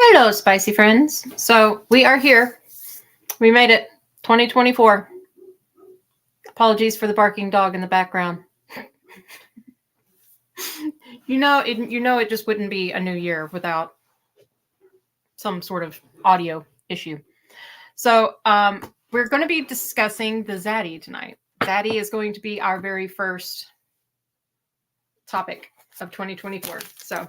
Hello, spicy friends. So we are here. We made it. 2024. Apologies for the barking dog in the background. It just wouldn't be a new year without some sort of audio issue. So we're going to be discussing the Zaddy tonight. Zaddy is going to be our very first topic of 2024. So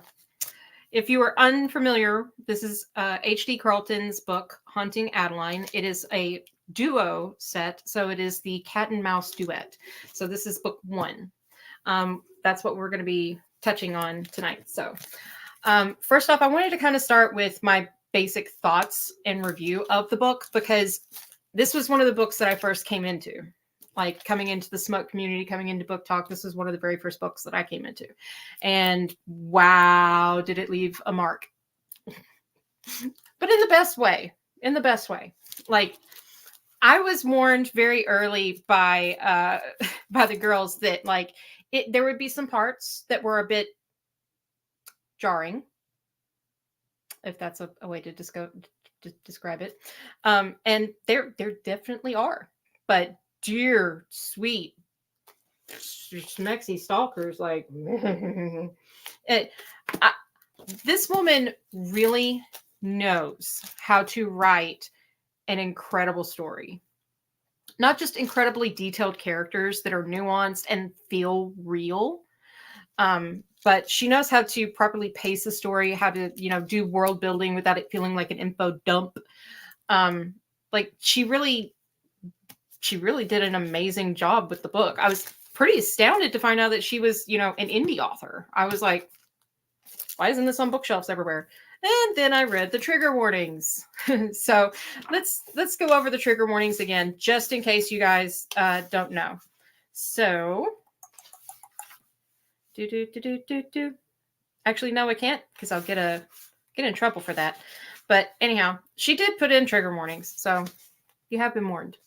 if you are unfamiliar, this is H.D. Carlton's book, Haunting Adeline. It is a duo set, so it is the cat and mouse duet. So this is book 1. That's what we're going to be touching on tonight. So first off, I wanted to kind of start with my basic thoughts and review of the book, because this was one of the books that I first came into. Like coming into the Smut community, coming into book talk, this was one of the very first books that I came into. And wow, did it leave a mark. But in the best way. In the best way. Like, I was warned very early by the girls that there would be some parts that were a bit jarring, if that's a way to describe it. And there definitely are. But dear sweet smexy stalkers, this woman really knows how to write an incredible story. Not just incredibly detailed characters that are nuanced and feel real, but she knows how to properly pace the story, how to do world building without it feeling like an info dump. She really did an amazing job with the book. I was pretty astounded to find out that she was, an indie author. I was like, why isn't this on bookshelves everywhere? And then I read the trigger warnings. So let's go over the trigger warnings again, just in case you guys don't know. So, Actually, no, I can't, because I'll get in trouble for that. But anyhow, she did put in trigger warnings, so you have been warned.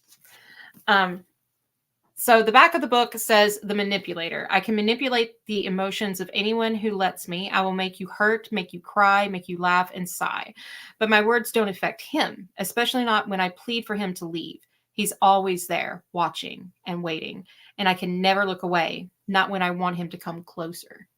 So the back of the book says, "The manipulator. I can manipulate the emotions of anyone who lets me. I will make you hurt, make you cry, make you laugh and sigh. But my words don't affect him, especially not when I plead for him to leave. He's always there, watching and waiting, and I can never look away, not when I want him to come closer."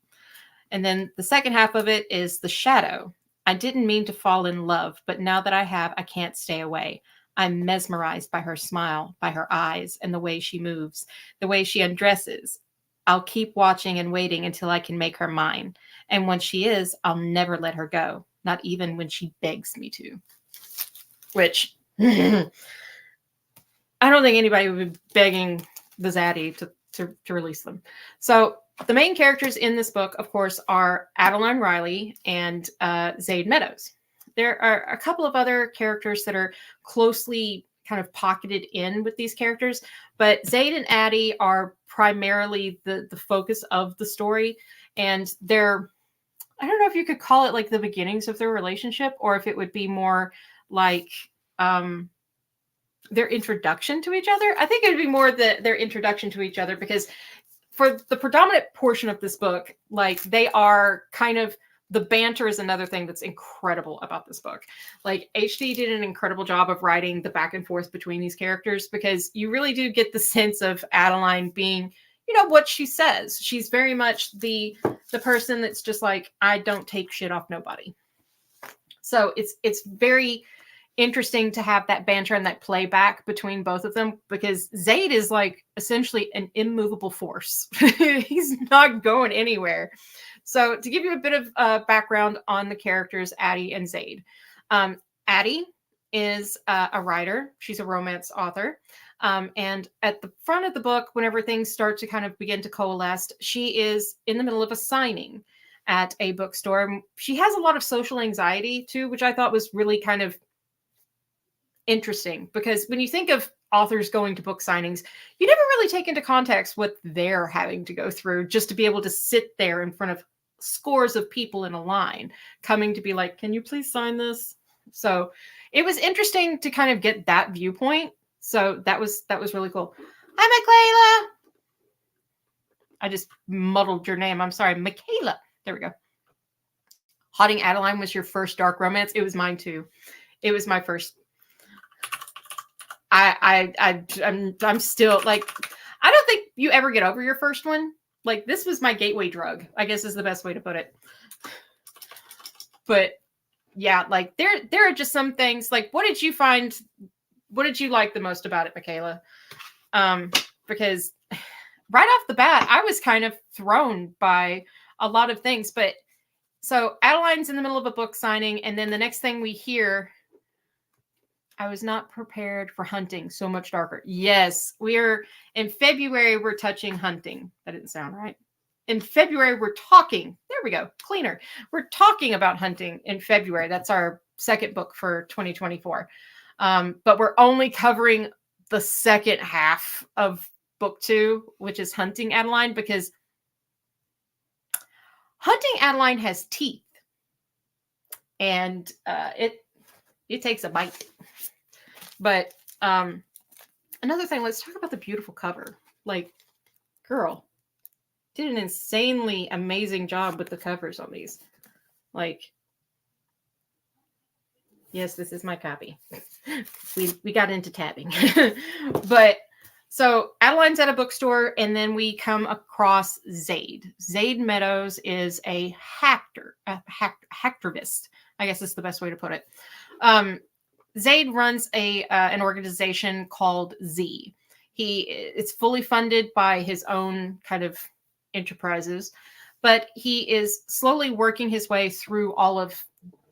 And then the second half of it is the shadow. "I didn't mean to fall in love, but now that I have, I can't stay away. I'm mesmerized by her smile, by her eyes, and the way she moves, the way she undresses. I'll keep watching and waiting until I can make her mine. And when she is, I'll never let her go, not even when she begs me to." Which, I don't think anybody would be begging the Zaddy to release them. So the main characters in this book, of course, are Adeline Riley and Zaid Meadows. There are a couple of other characters that are closely kind of pocketed in with these characters, but Zaid and Addie are primarily the focus of the story. And they're, I don't know if you could call it like the beginnings of their relationship, or if it would be more like their introduction to each other. I think it would be more their introduction to each other, because for the predominant portion of this book, like, they are kind of, the banter is another thing that's incredible about this book. Like, HD did an incredible job of writing the back and forth between these characters, because you really do get the sense of Adeline being, what she says. She's very much the person that's just like, I don't take shit off nobody. So it's very interesting to have that banter and that playback between both of them, because Zaid is like essentially an immovable force. He's not going anywhere. So to give you a bit of background on the characters, Addie and Zaid. Addie is a writer. She's a romance author. And at the front of the book, whenever things start to kind of begin to coalesce, she is in the middle of a signing at a bookstore. She has a lot of social anxiety too, which I thought was really kind of interesting, because when you think of authors going to book signings, you never really take into context what they're having to go through just to be able to sit there in front of scores of people in a line coming to be like, can you please sign this? So it was interesting to kind of get that viewpoint. So that was really cool. Hi, Michaela. I just muddled your name. I'm sorry, Michaela. There we go. Haunting Adeline was your first dark romance. It was mine too. It was my first. I'm still like, I don't think you ever get over your first one. Like, this was my gateway drug, I guess is the best way to put it. But yeah, like there are just some things. Like, what did you find? What did you like the most about it, Michaela? Because right off the bat, I was kind of thrown by a lot of things. But so Adeline's in the middle of a book signing, and then the next thing we hear, I was not prepared for hunting so much darker. Yes, we're in February, we're touching hunting. That didn't sound right. In February, we're talking. There we go. Cleaner. We're talking about hunting in February. That's our second book for 2024. But we're only covering the second half of book 2, which is Hunting Adeline, because Hunting Adeline has teeth. And it takes a bite. But another thing, let's talk about the beautiful cover. Like, girl, did an insanely amazing job with the covers on these. Like, yes, this is my copy. We got into tabbing. But so Adeline's at a bookstore, and then we come across Zaid. Zaid Meadows is a hacktivist. I guess that's the best way to put it. Zaid runs an organization called Z. It's fully funded by his own kind of enterprises, but he is slowly working his way through all of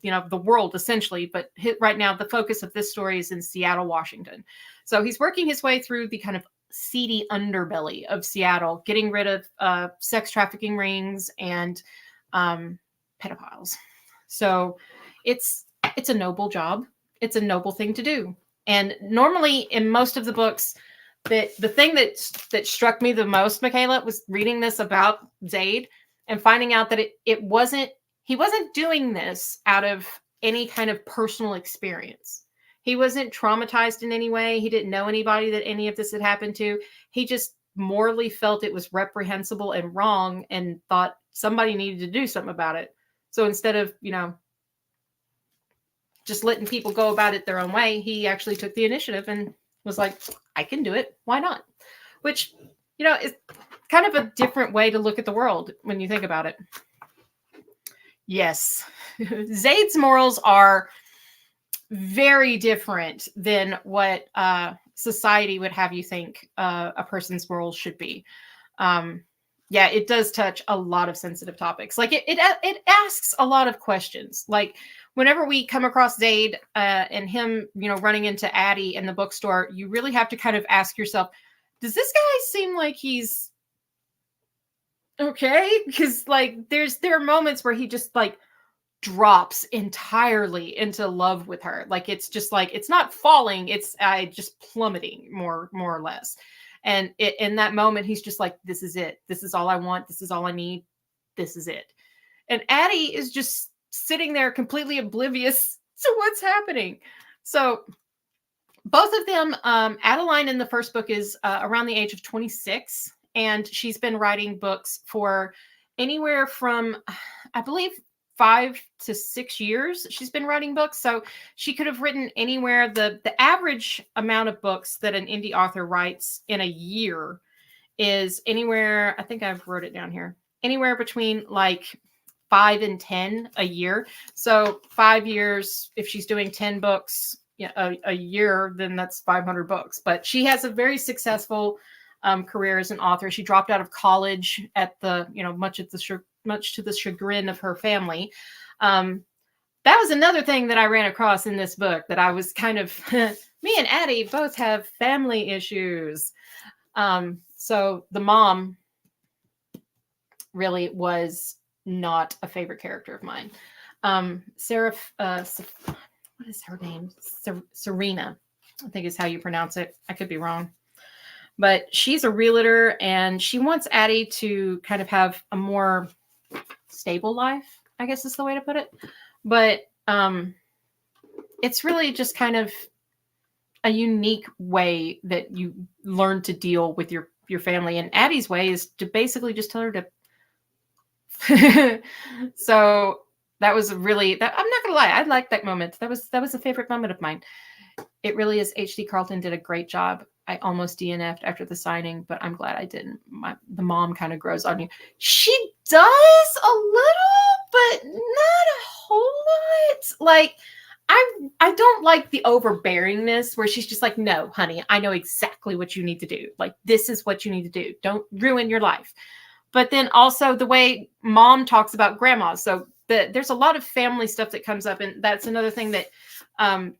the world essentially. But right now, the focus of this story is in Seattle, Washington. So he's working his way through the kind of seedy underbelly of Seattle, getting rid of sex trafficking rings and pedophiles. So it's a noble job. It's a noble thing to do. And normally in most of the books, the thing that struck me the most, Michaela, was reading this about Zaid and finding out that he wasn't doing this out of any kind of personal experience. He wasn't traumatized in any way. He didn't know anybody that any of this had happened to. He just morally felt it was reprehensible and wrong and thought somebody needed to do something about it. So instead of, just letting people go about it their own way, he actually took the initiative and was like, I can do it. Why not? Which, is kind of a different way to look at the world when you think about it. Yes. Zaid's morals are very different than what society would have you think a person's morals should be. Yeah, it does touch a lot of sensitive topics. Like it asks a lot of questions. Like whenever we come across Zaid and him, running into Addie in the bookstore, you really have to kind of ask yourself, does this guy seem like he's okay? Because like there are moments where he just like drops entirely into love with her. Like it's just like, it's not falling, it's just plummeting more or less. And in that moment, he's just like, this is it. This is all I want. This is all I need. This is it. And Addie is just sitting there completely oblivious to what's happening. So both of them, Adeline in the first book is around the age of 26. And she's been writing books for anywhere from, I believe, 5 to 6 years. She's been writing books. So she could have written anywhere. The average amount of books that an indie author writes in a year is anywhere, I think I've wrote it down here, anywhere between like 5 and 10 a year. So 5 years, if she's doing 10 books a year, then that's 500 books. But she has a very successful career as an author. She dropped out of college at the, much to the chagrin of her family. That was another thing that I ran across in this book that I was kind of, me and Addie both have family issues. So the mom really was not a favorite character of mine. Sarah, what is her name? Serena, I think is how you pronounce it. I could be wrong. But she's a realtor and she wants Addie to kind of have a more stable life, I guess is the way to put it. But it's really just kind of a unique way that you learn to deal with your family. And Addie's way is to basically just tell her to. So That was really that. I'm not gonna lie, I liked that moment. That was a favorite moment of mine. It really is. HD Carlton did a great job. I almost DNF'd after the signing, but I'm glad I didn't. The mom kind of grows on you. She does a little, but not a whole lot. Like, I don't like the overbearingness where she's just like, no, honey, I know exactly what you need to do. Like, this is what you need to do. Don't ruin your life. But then also the way mom talks about grandma. So there's a lot of family stuff that comes up. And that's another thing that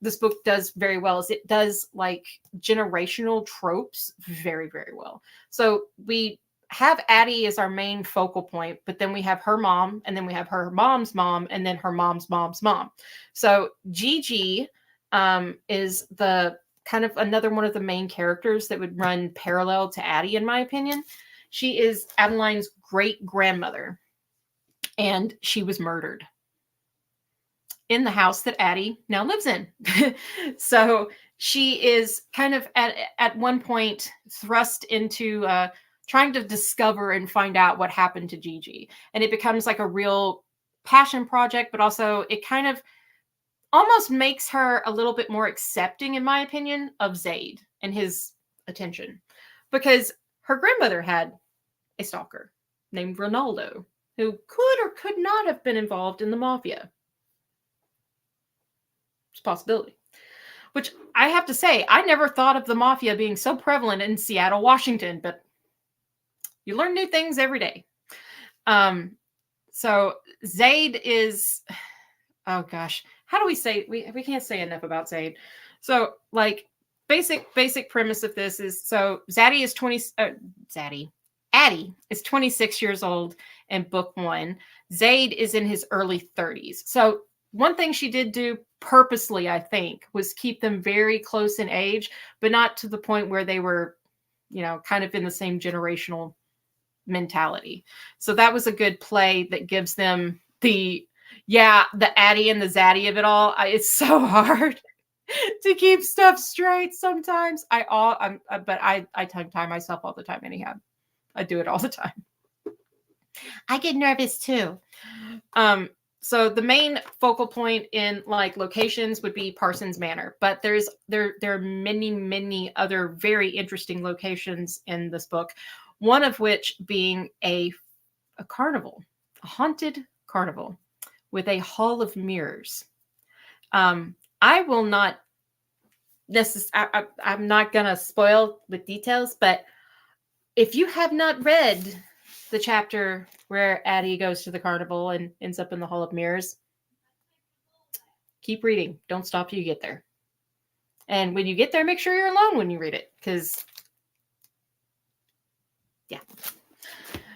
this book does very well is it does like generational tropes very, very well. So we have Addie as our main focal point, but then we have her mom, and then we have her mom's mom, and then her mom's mom's mom. So Gigi is the kind of another one of the main characters that would run parallel to Addie, in my opinion. She is Adeline's great grandmother, and she was murdered in the house that Addie now lives in. So she is kind of at one point thrust into trying to discover and find out what happened to Gigi. And it becomes like a real passion project, but also it kind of almost makes her a little bit more accepting, in my opinion, of Zaid and his attention. Because her grandmother had a stalker named Ronaldo, who could or could not have been involved in the mafia. It's a possibility. Which I have to say, I never thought of the mafia being so prevalent in Seattle, Washington, but you learn new things every day. So Zaid is, oh gosh, how do we say, we can't say enough about Zaid. So like basic premise of this is, so Addie is 26 years old in book 1. Zaid is in his early 30s. So one thing she did do purposely, I think, was keep them very close in age, but not to the point where they were, kind of in the same generational mentality. So that was a good play that gives them the Addie and the Zaddy of it all. It's so hard to keep stuff straight sometimes. But I tongue-tie myself all the time anyhow. I do it all the time. I get nervous too. So the main focal point in like locations would be Parsons Manor, but there are many other very interesting locations in this book. One of which being a carnival, a haunted carnival with a hall of mirrors. I will not I'm not gonna spoil with details, but if you have not read the chapter where Addie goes to the carnival and ends up in the Hall of Mirrors, keep reading. Don't stop till you get there. And when you get there, make sure you're alone when you read it, because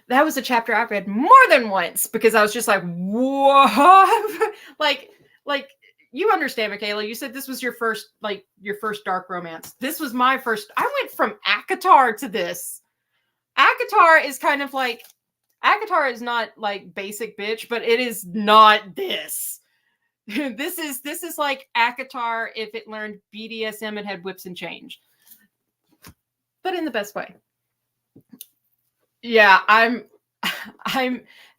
that was a chapter I've read more than once because I was just like, what? like you understand, Michaela. You said this was your first dark romance. This was my first. I went from ACOTAR to this. ACOTAR is kind of like, ACOTAR is not like basic bitch, but it is not this. This is like ACOTAR if it learned BDSM and had whips and change, but in the best way. Yeah,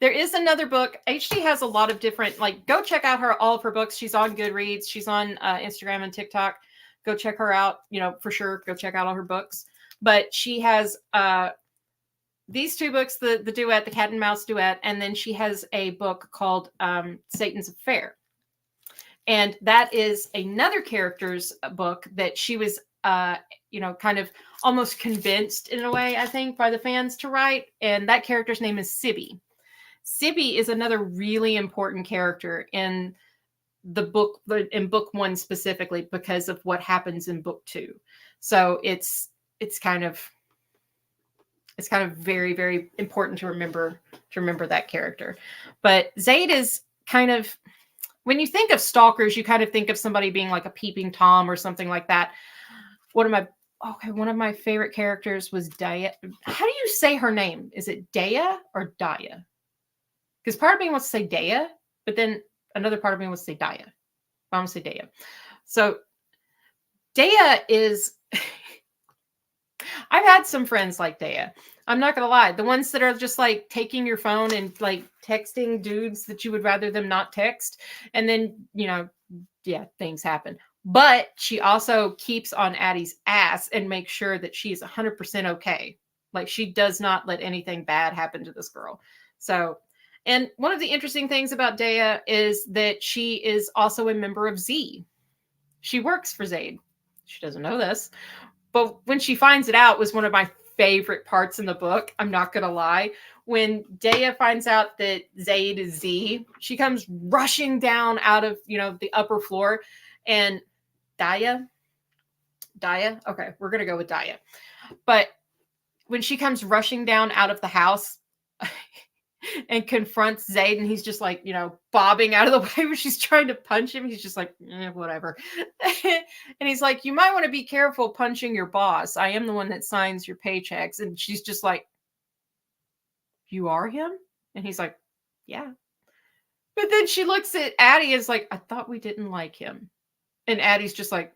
there is another book. HD has a lot of different, go check out all of her books. She's on Goodreads. She's on Instagram and TikTok. Go check her out, for sure. Go check out all her books. But she has these two books, the duet, the cat and mouse duet. And then she has a book called Satan's Affair. And that is another character's book that she was, kind of almost convinced in a way, I think, by the fans to write. And that character's name is Sibby. Sibby is another really important character in the book, in book 1 specifically, because of what happens in book 2. So it's kind of very, very important to remember that character. But Zaid is kind of, when you think of stalkers, you kind of think of somebody being like a peeping Tom or something like that. One of my favorite characters was Daya. How do you say her name? Is it Daya or Daya? Because part of me wants to say Daya, but then another part of me wants to say Daya. I want to say Daya. So Daya is, I I've had some friends like Daya. I'm not gonna lie. The ones that are just like taking your phone and like texting dudes that you would rather them not text, and then yeah, things happen. But she also keeps on Addie's ass and makes sure that she's 100% okay. Like she does not let anything bad happen to this girl. So, and one of the interesting things about Daya is that she is also a member of Z. She works for Zaid. She doesn't know this, but when she finds it out, was one of my favorite parts in the book. I'm not gonna lie. When Daya finds out that Zaid is Z, she comes rushing down out of the upper floor, and Daya, okay, we're gonna go with Daya. But when she comes rushing down out of the house and confronts Zaid, and he's just like, bobbing out of the way when she's trying to punch him. He's just like, whatever. And he's like, you might want to be careful punching your boss. I am the one that signs your paychecks. And she's just like, you are him? And he's like, yeah. But then she looks at Addie and is like, I thought we didn't like him. And Addie's just like,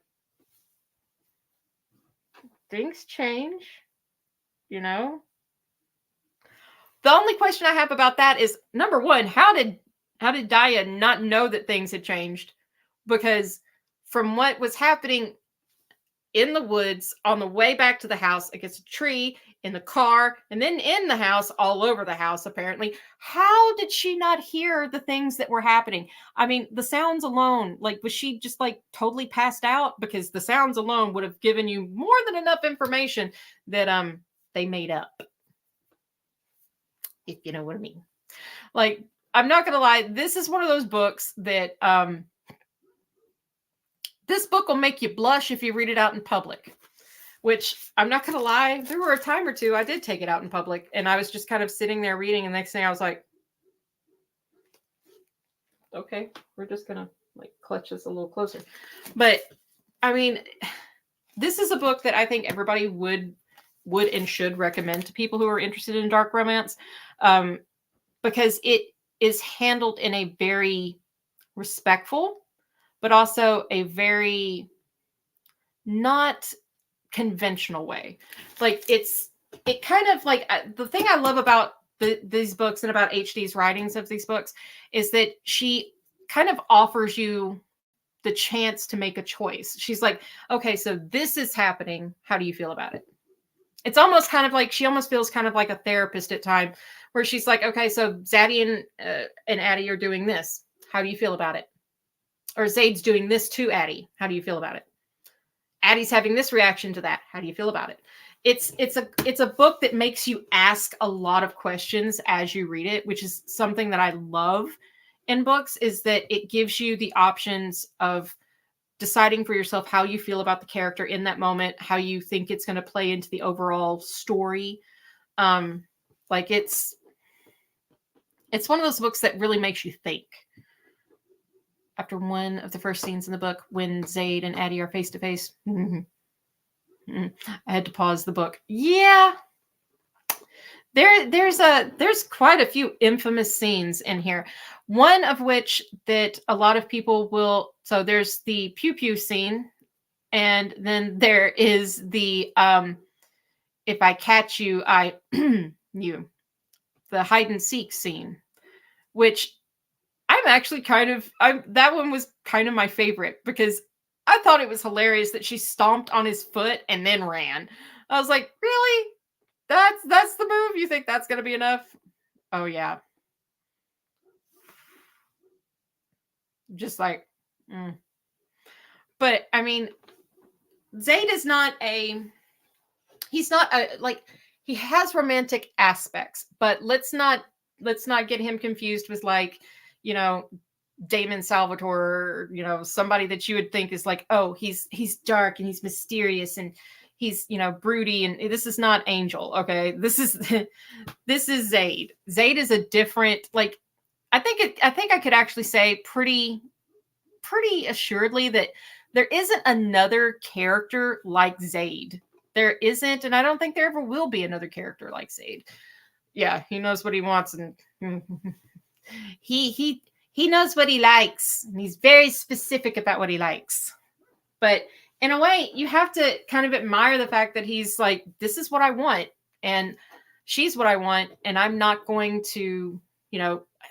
things change, The only question I have about that is, number one, how did Daya not know that things had changed? Because from what was happening in the woods, on the way back to the house, against a tree, in the car, and then in the house, all over the house, apparently, how did she not hear the things that were happening? I mean, the sounds alone, like, was she just like totally passed out? Because the sounds alone would have given you more than enough information that they made up. If you know what I mean. Like, I'm not gonna lie, this is one of those books that this book will make you blush if you read it out in public. Which, I'm not gonna lie, there were a time or two I did take it out in public, and I was just kind of sitting there reading, and the next thing I was like, okay, we're just gonna like clutch this a little closer. But I mean, this is a book that I think everybody would and should recommend to people who are interested in dark romance, because it is handled in a very respectful, but also a very not conventional way. Like it kind of like the thing I love about these books and about HD's writings of these books is that she kind of offers you the chance to make a choice. She's like, okay, so this is happening. How do you feel about it? It's almost kind of like, she almost feels kind of like a therapist at time, where she's like, okay, so Zaddy and Addie are doing this. How do you feel about it? Or Zaid's doing this to Addie. How do you feel about it? Addie's having this reaction to that. How do you feel about it? It's a book that makes you ask a lot of questions as you read it, which is something that I love in books, is that it gives you the options of deciding for yourself how you feel about the character in that moment, how you think it's going to play into the overall story. Like it's one of those books that really makes you think. After one of the first scenes in the book, when Zaid and Addie are face to face, I had to pause the book. Yeah, there's quite a few infamous scenes in here. One of which that a lot of people will. So there's the pew pew scene, and then there is the if I catch you, I you, the hide and seek scene, which I'm actually that one was kind of my favorite, because I thought it was hilarious that she stomped on his foot and then ran. I was like, really? That's the move? You think that's going to be enough? Oh, yeah. Just like, But, I mean, Zaid is he's not like, he has romantic aspects, but let's not get him confused with like, Damon Salvatore, or, somebody that you would think is like, oh, he's dark and he's mysterious and he's, broody, and this is not Angel. Okay. This is Zaid. Zaid is a different, like, I think I could actually say pretty assuredly that there isn't another character like Zaid. There isn't, and I don't think there ever will be another character like Zaid. Yeah, he knows what he wants, and he knows what he likes, and he's very specific about what he likes. But in a way, you have to kind of admire the fact that he's like, this is what I want, and she's what I want, and I'm not going to,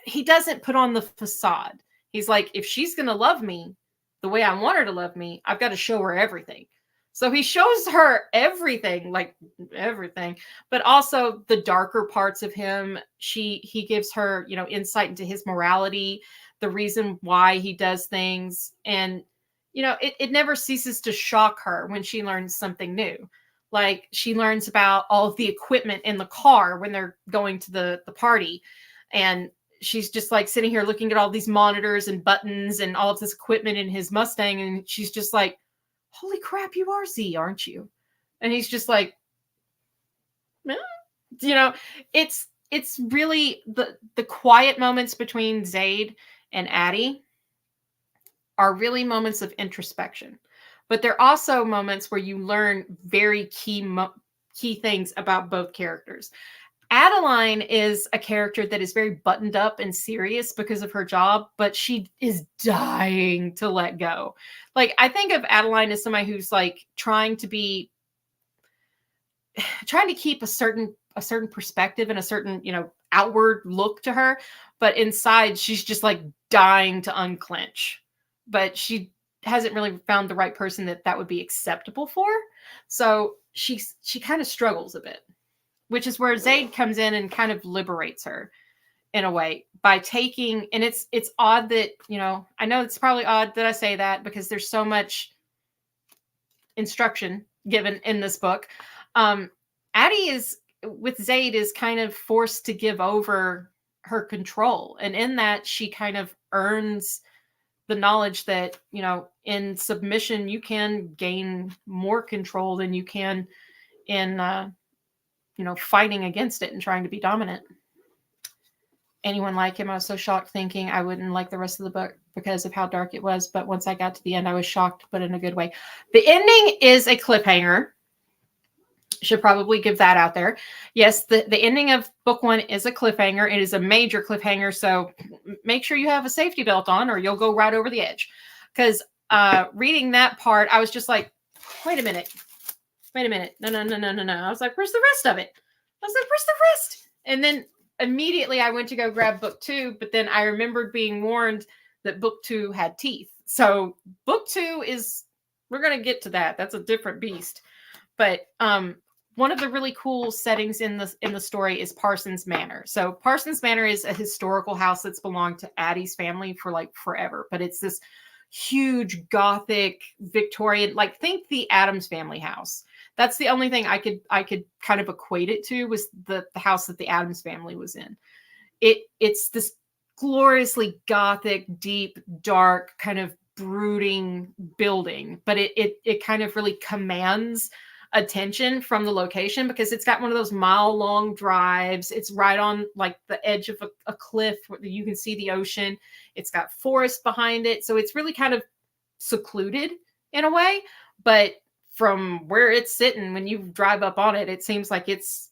he doesn't put on the facade. He's like, if she's going to love me the way I want her to love me, I've got to show her everything. So he shows her everything, like everything, but also the darker parts of him. He gives her, insight into his morality, the reason why he does things. And, it never ceases to shock her when she learns something new. Like she learns about all of the equipment in the car when they're going to the party. And she's just like sitting here looking at all these monitors and buttons and all of this equipment in his Mustang. And she's just like, holy crap, you are Z, aren't you? And he's just like, it's really the quiet moments between Zaid and Addie are really moments of introspection. But they're also moments where you learn very key things about both characters. Adeline is a character that is very buttoned up and serious because of her job, but she is dying to let go. Like, I think of Adeline as somebody who's like trying to keep a certain perspective and a certain, outward look to her, but inside she's just like dying to unclench. But she hasn't really found the right person that would be acceptable for. So she kind of struggles a bit, which is where Zaid comes in and kind of liberates her in a way by taking, and it's odd that, I know it's probably odd that I say that because there's so much instruction given in this book. Addie with Zaid is kind of forced to give over her control. And in that, she kind of earns the knowledge that, in submission, you can gain more control than you can in, fighting against it and trying to be dominant. Anyone like him? I was so shocked thinking I wouldn't like the rest of the book because of how dark it was. But once I got to the end, I was shocked, but in a good way. The ending is a cliffhanger. Should probably give that out there. Yes, the ending of book 1 is a cliffhanger. It is a major cliffhanger. So make sure you have a safety belt on or you'll go right over the edge. Because reading that part, I was just like, wait a minute. No. I was like, where's the rest of it? I was like, where's the rest? And then immediately I went to go grab book 2, but then I remembered being warned that book 2 had teeth. So book 2 we're going to get to that. That's a different beast. But one of the really cool settings in the story is Parsons Manor. So Parsons Manor is a historical house that's belonged to Addie's family for like forever, but it's this huge Gothic Victorian, like think the Addams family house. That's the only thing I could kind of equate it to was the house that the Addams family was in. It's this gloriously Gothic, deep, dark, kind of brooding building, but it kind of really commands attention from the location because it's got one of those mile-long drives. It's right on like the edge of a cliff where you can see the ocean. It's got forest behind it. So it's really kind of secluded in a way, but from where it's sitting, when you drive up on it, it seems like it's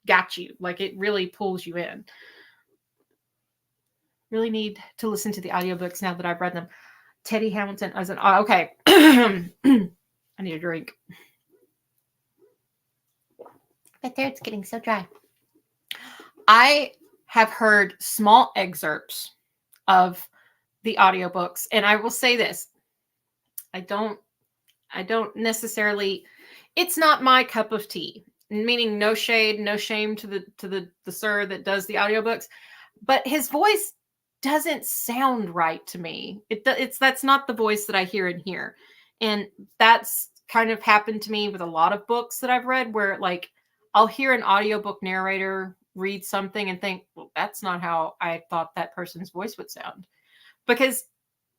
got you. Like it really pulls you in. Really need to listen to the audiobooks now that I've read them. Teddy Hamilton as an okay. I need a drink. But there, it's getting so dry. I have heard small excerpts of the audiobooks, and I will say this. I don't necessarily, it's not my cup of tea, meaning no shade, no shame to the sir that does the audiobooks, but his voice doesn't sound right to me. That's not the voice that I hear in here. And that's kind of happened to me with a lot of books that I've read where like I'll hear an audiobook narrator read something and think, well, that's not how I thought that person's voice would sound. Because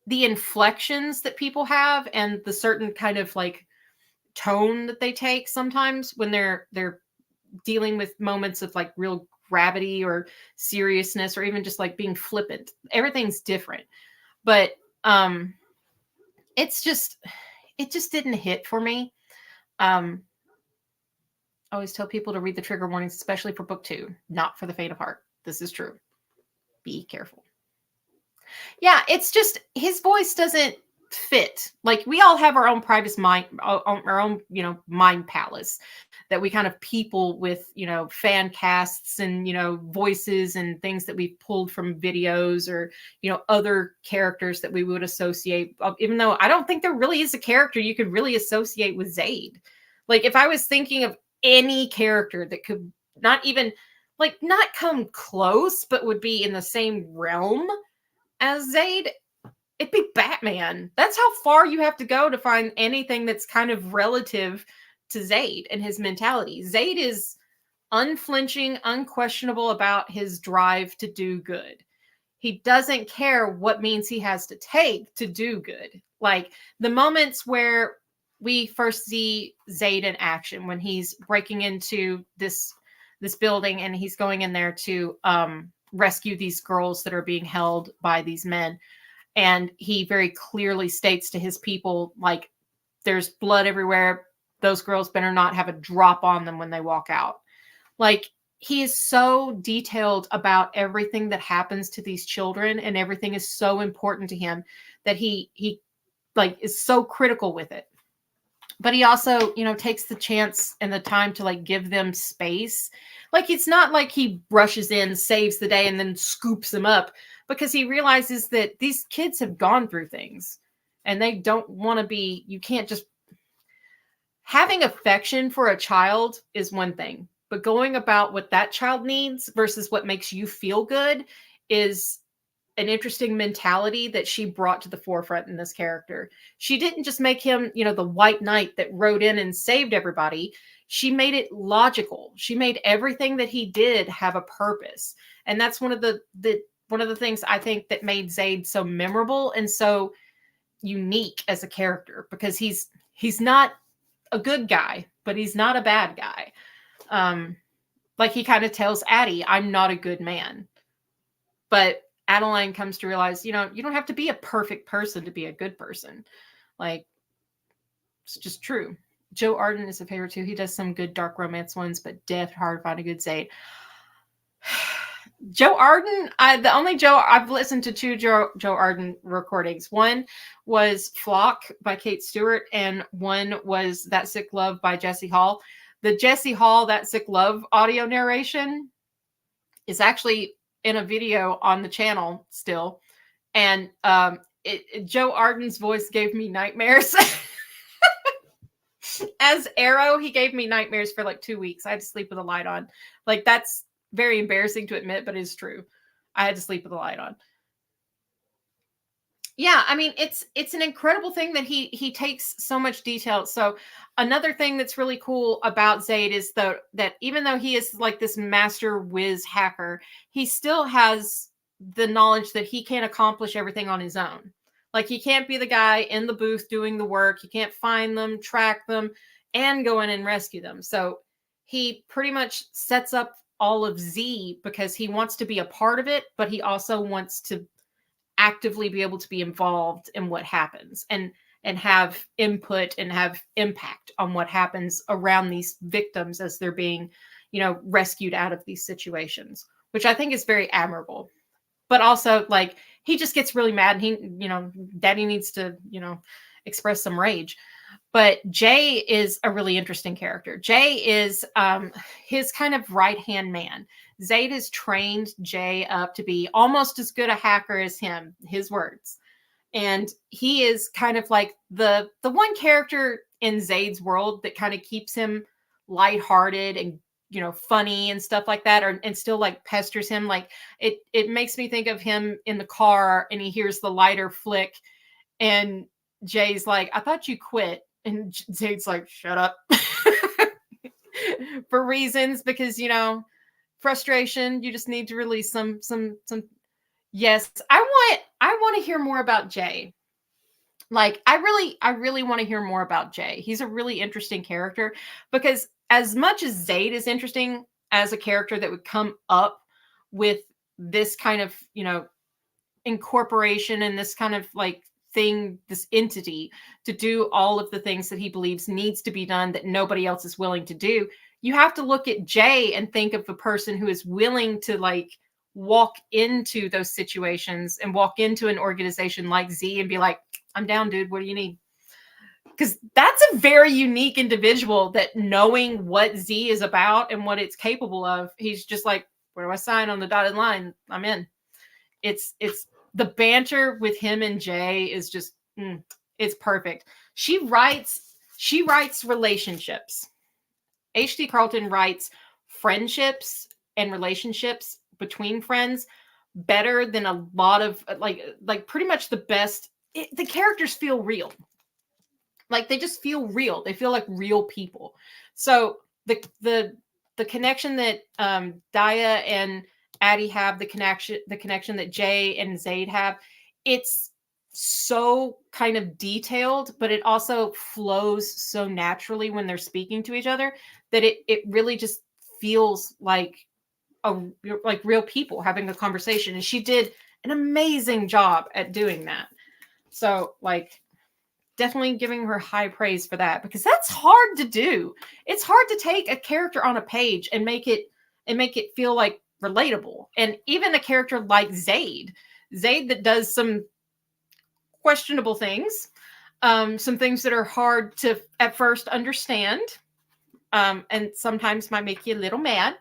the inflections that people have and the certain kind of like tone that they take sometimes when they're dealing with moments of like real gravity or seriousness or even just like being flippant, everything's different. But it just didn't hit for me. I always tell people to read the trigger warnings, especially for book 2, not for the faint of heart. This is true. Be careful. Yeah, it's just his voice doesn't fit. Like we all have our own private mind, our own, mind palace that we kind of people with, fan casts and, voices and things that we've pulled from videos or, other characters that we would associate, even though I don't think there really is a character you could really associate with Zayd. Like if I was thinking of any character that could not even like not come close, but would be in the same realm as Zayd, it'd be Batman. That's how far you have to go to find anything that's kind of relative to Zayd and his mentality. Zayd is unflinching, unquestionable about his drive to do good. He doesn't care what means he has to take to do good. Like the moments where we first see Zayd in action, when he's breaking into this building and he's going in there to rescue these girls that are being held by these men. And he very clearly states to his people, like, there's blood everywhere. Those girls better not have a drop on them when they walk out. Like, he is so detailed about everything that happens to these children, and everything is so important to him that he like is so critical with it. But he also, takes the chance and the time to like give them space. Like, it's not like he rushes in, saves the day, and then scoops them up, because he realizes that these kids have gone through things and they don't want to be, you can't just, having affection for a child is one thing, but going about what that child needs versus what makes you feel good is an interesting mentality that she brought to the forefront in this character. She didn't just make him, the white knight that rode in and saved everybody. She made it logical. She made everything that he did have a purpose. And that's one of the things I think that made Zayd so memorable and so unique as a character, because he's not a good guy, but he's not a bad guy. Like he kind of tells Addie, I'm not a good man. But Adeline comes to realize, you don't have to be a perfect person to be a good person. Like, it's just true. Joe Arden is a favorite too. He does some good dark romance ones, but definitely hard to find a good Zayd. Joe Arden, I've listened to two Joe Arden recordings. One was Flock by Kate Stewart, and one was That Sick Love by Jesse Hall. The Jesse Hall, That Sick Love audio narration is actually in a video on the channel still. And Joe Arden's voice gave me nightmares. As Arrow, he gave me nightmares for like 2 weeks. I had to sleep with a light on. Like, that's very embarrassing to admit, but it's true. I had to sleep with a light on. Yeah, I mean, it's an incredible thing that he takes so much detail. So another thing that's really cool about Zayd is that even though he is like this master whiz hacker, he still has the knowledge that he can't accomplish everything on his own. Like, he can't be the guy in the booth doing the work. He can't find them, track them, and go in and rescue them. So he pretty much sets up all of Z because he wants to be a part of it, but he also wants to actively be able to be involved in what happens and have input and have impact on what happens around these victims as they're being, rescued out of these situations, which I think is very admirable. But also, like, he just gets really mad and he, daddy needs to, express some rage. But Jay is a really interesting character. Jay is his kind of right-hand man. Zayd has trained Jay up to be almost as good a hacker as him, his words. And he is kind of like the one character in Zayd's world that kind of keeps him lighthearted and, funny and stuff like that, and still like pesters him. Like, it makes me think of him in the car and he hears the lighter flick and Jay's like, I thought you quit. And Zayd's like, shut up. For reasons, because, frustration, you just need to release some. Yes, I want to hear more about Jay. Like, I really want to hear more about Jay. He's a really interesting character, because as much as Zayd is interesting as a character that would come up with this kind of, incorporation and this kind of like thing, this entity to do all of the things that he believes needs to be done that nobody else is willing to do, you have to look at Jay and think of the person who is willing to like walk into those situations and walk into an organization like Z and be like, I'm down, dude. What do you need? Because that's a very unique individual that knowing what Z is about and what it's capable of, he's just like, where do I sign on the dotted line? I'm in. It's the banter with him and Jay is just, it's perfect. She writes relationships. H.D. Carlton writes friendships and relationships between friends better than a lot of like pretty much the best. The characters feel real. Like they just feel real. They feel like real people. So the connection that Daya and Addie have, the connection that Jay and Zaid have, it's so kind of detailed, but it also flows so naturally when they're speaking to each other that it really just feels like real people having a conversation. And she did an amazing job at doing that. So like, definitely giving her high praise for that, because that's hard to do. It's hard to take a character on a page and make it feel like relatable. And even a character like Zaid that does some questionable things, some things that are hard to at first understand, and sometimes might make you a little mad.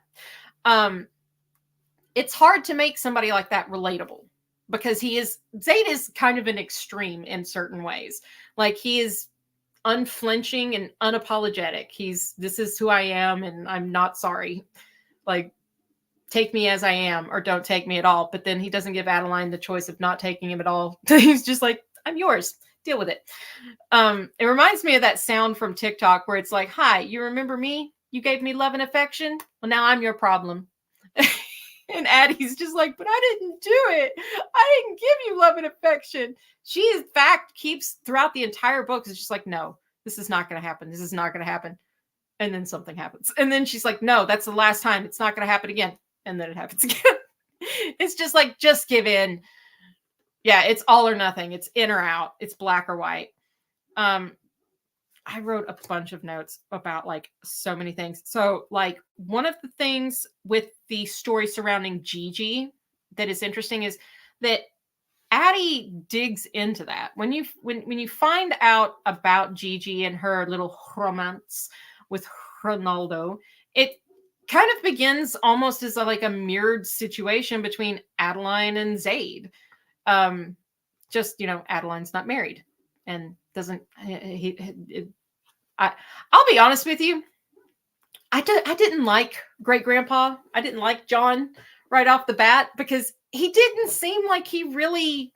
It's hard to make somebody like that relatable, because Zaid is kind of an extreme in certain ways. Like he is unflinching and unapologetic. This is who I am and I'm not sorry. Like, take me as I am or don't take me at all. But then he doesn't give Adeline the choice of not taking him at all. He's just like, I'm yours. Deal with it. It reminds me of that sound from TikTok where it's like, hi, you remember me? You gave me love and affection. Well, now I'm your problem. And Addie's just like, but I didn't do it. I didn't give you love and affection. She, in fact, keeps throughout the entire book, is just like, no, this is not going to happen. This is not going to happen. And then something happens. And then she's like, no, that's the last time. It's not going to happen again. And then it happens again. It's just like, just give in. Yeah, it's all or nothing. It's in or out. It's black or white. I wrote a bunch of notes about like so many things. So like one of the things with the story surrounding Gigi that is interesting is that Addie digs into that. When you find out about Gigi and her little romance with Ronaldo, it kind of begins almost as like a mirrored situation between Adeline and Zaid. Just, Adeline's not married and doesn't I'll be honest with you. I didn't like Great Grandpa. I didn't like John right off the bat because he didn't seem like he really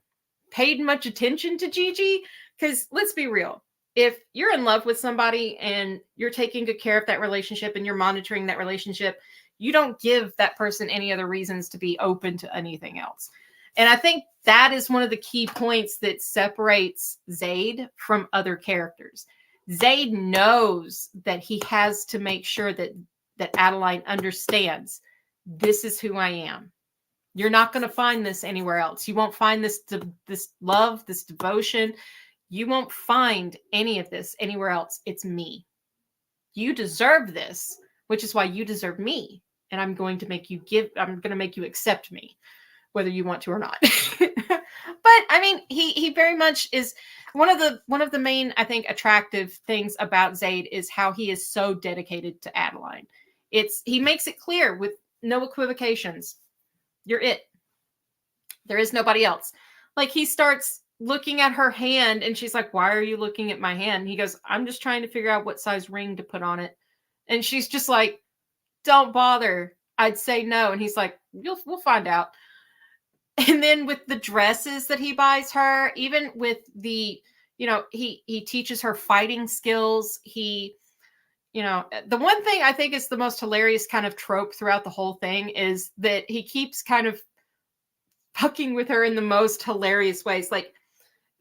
paid much attention to Gigi. Because let's be real. If you're in love with somebody and you're taking good care of that relationship and you're monitoring that relationship, you don't give that person any other reasons to be open to anything else. And I think that is one of the key points that separates Zaid from other characters. Zaid knows that he has to make sure that Adeline understands this is who I am. You're not going to find this anywhere else. You won't find this love, this devotion. You won't find any of this anywhere else. It's me. You deserve this, which is why you deserve me. And I'm going to make you accept me, whether you want to or not. But I mean, he very much is one of the main, I think, attractive things about Zaid is how he is so dedicated to Adeline. He makes it clear with no equivocations. You're it. There is nobody else. Like he starts looking at her hand and she's like, why are you looking at my hand? And he goes, I'm just trying to figure out what size ring to put on it. And she's just like, don't bother. I'd say no. And he's like, we'll find out. And then with the dresses that he buys her, even with the, he teaches her fighting skills. The one thing I think is the most hilarious kind of trope throughout the whole thing is that he keeps kind of fucking with her in the most hilarious ways. Like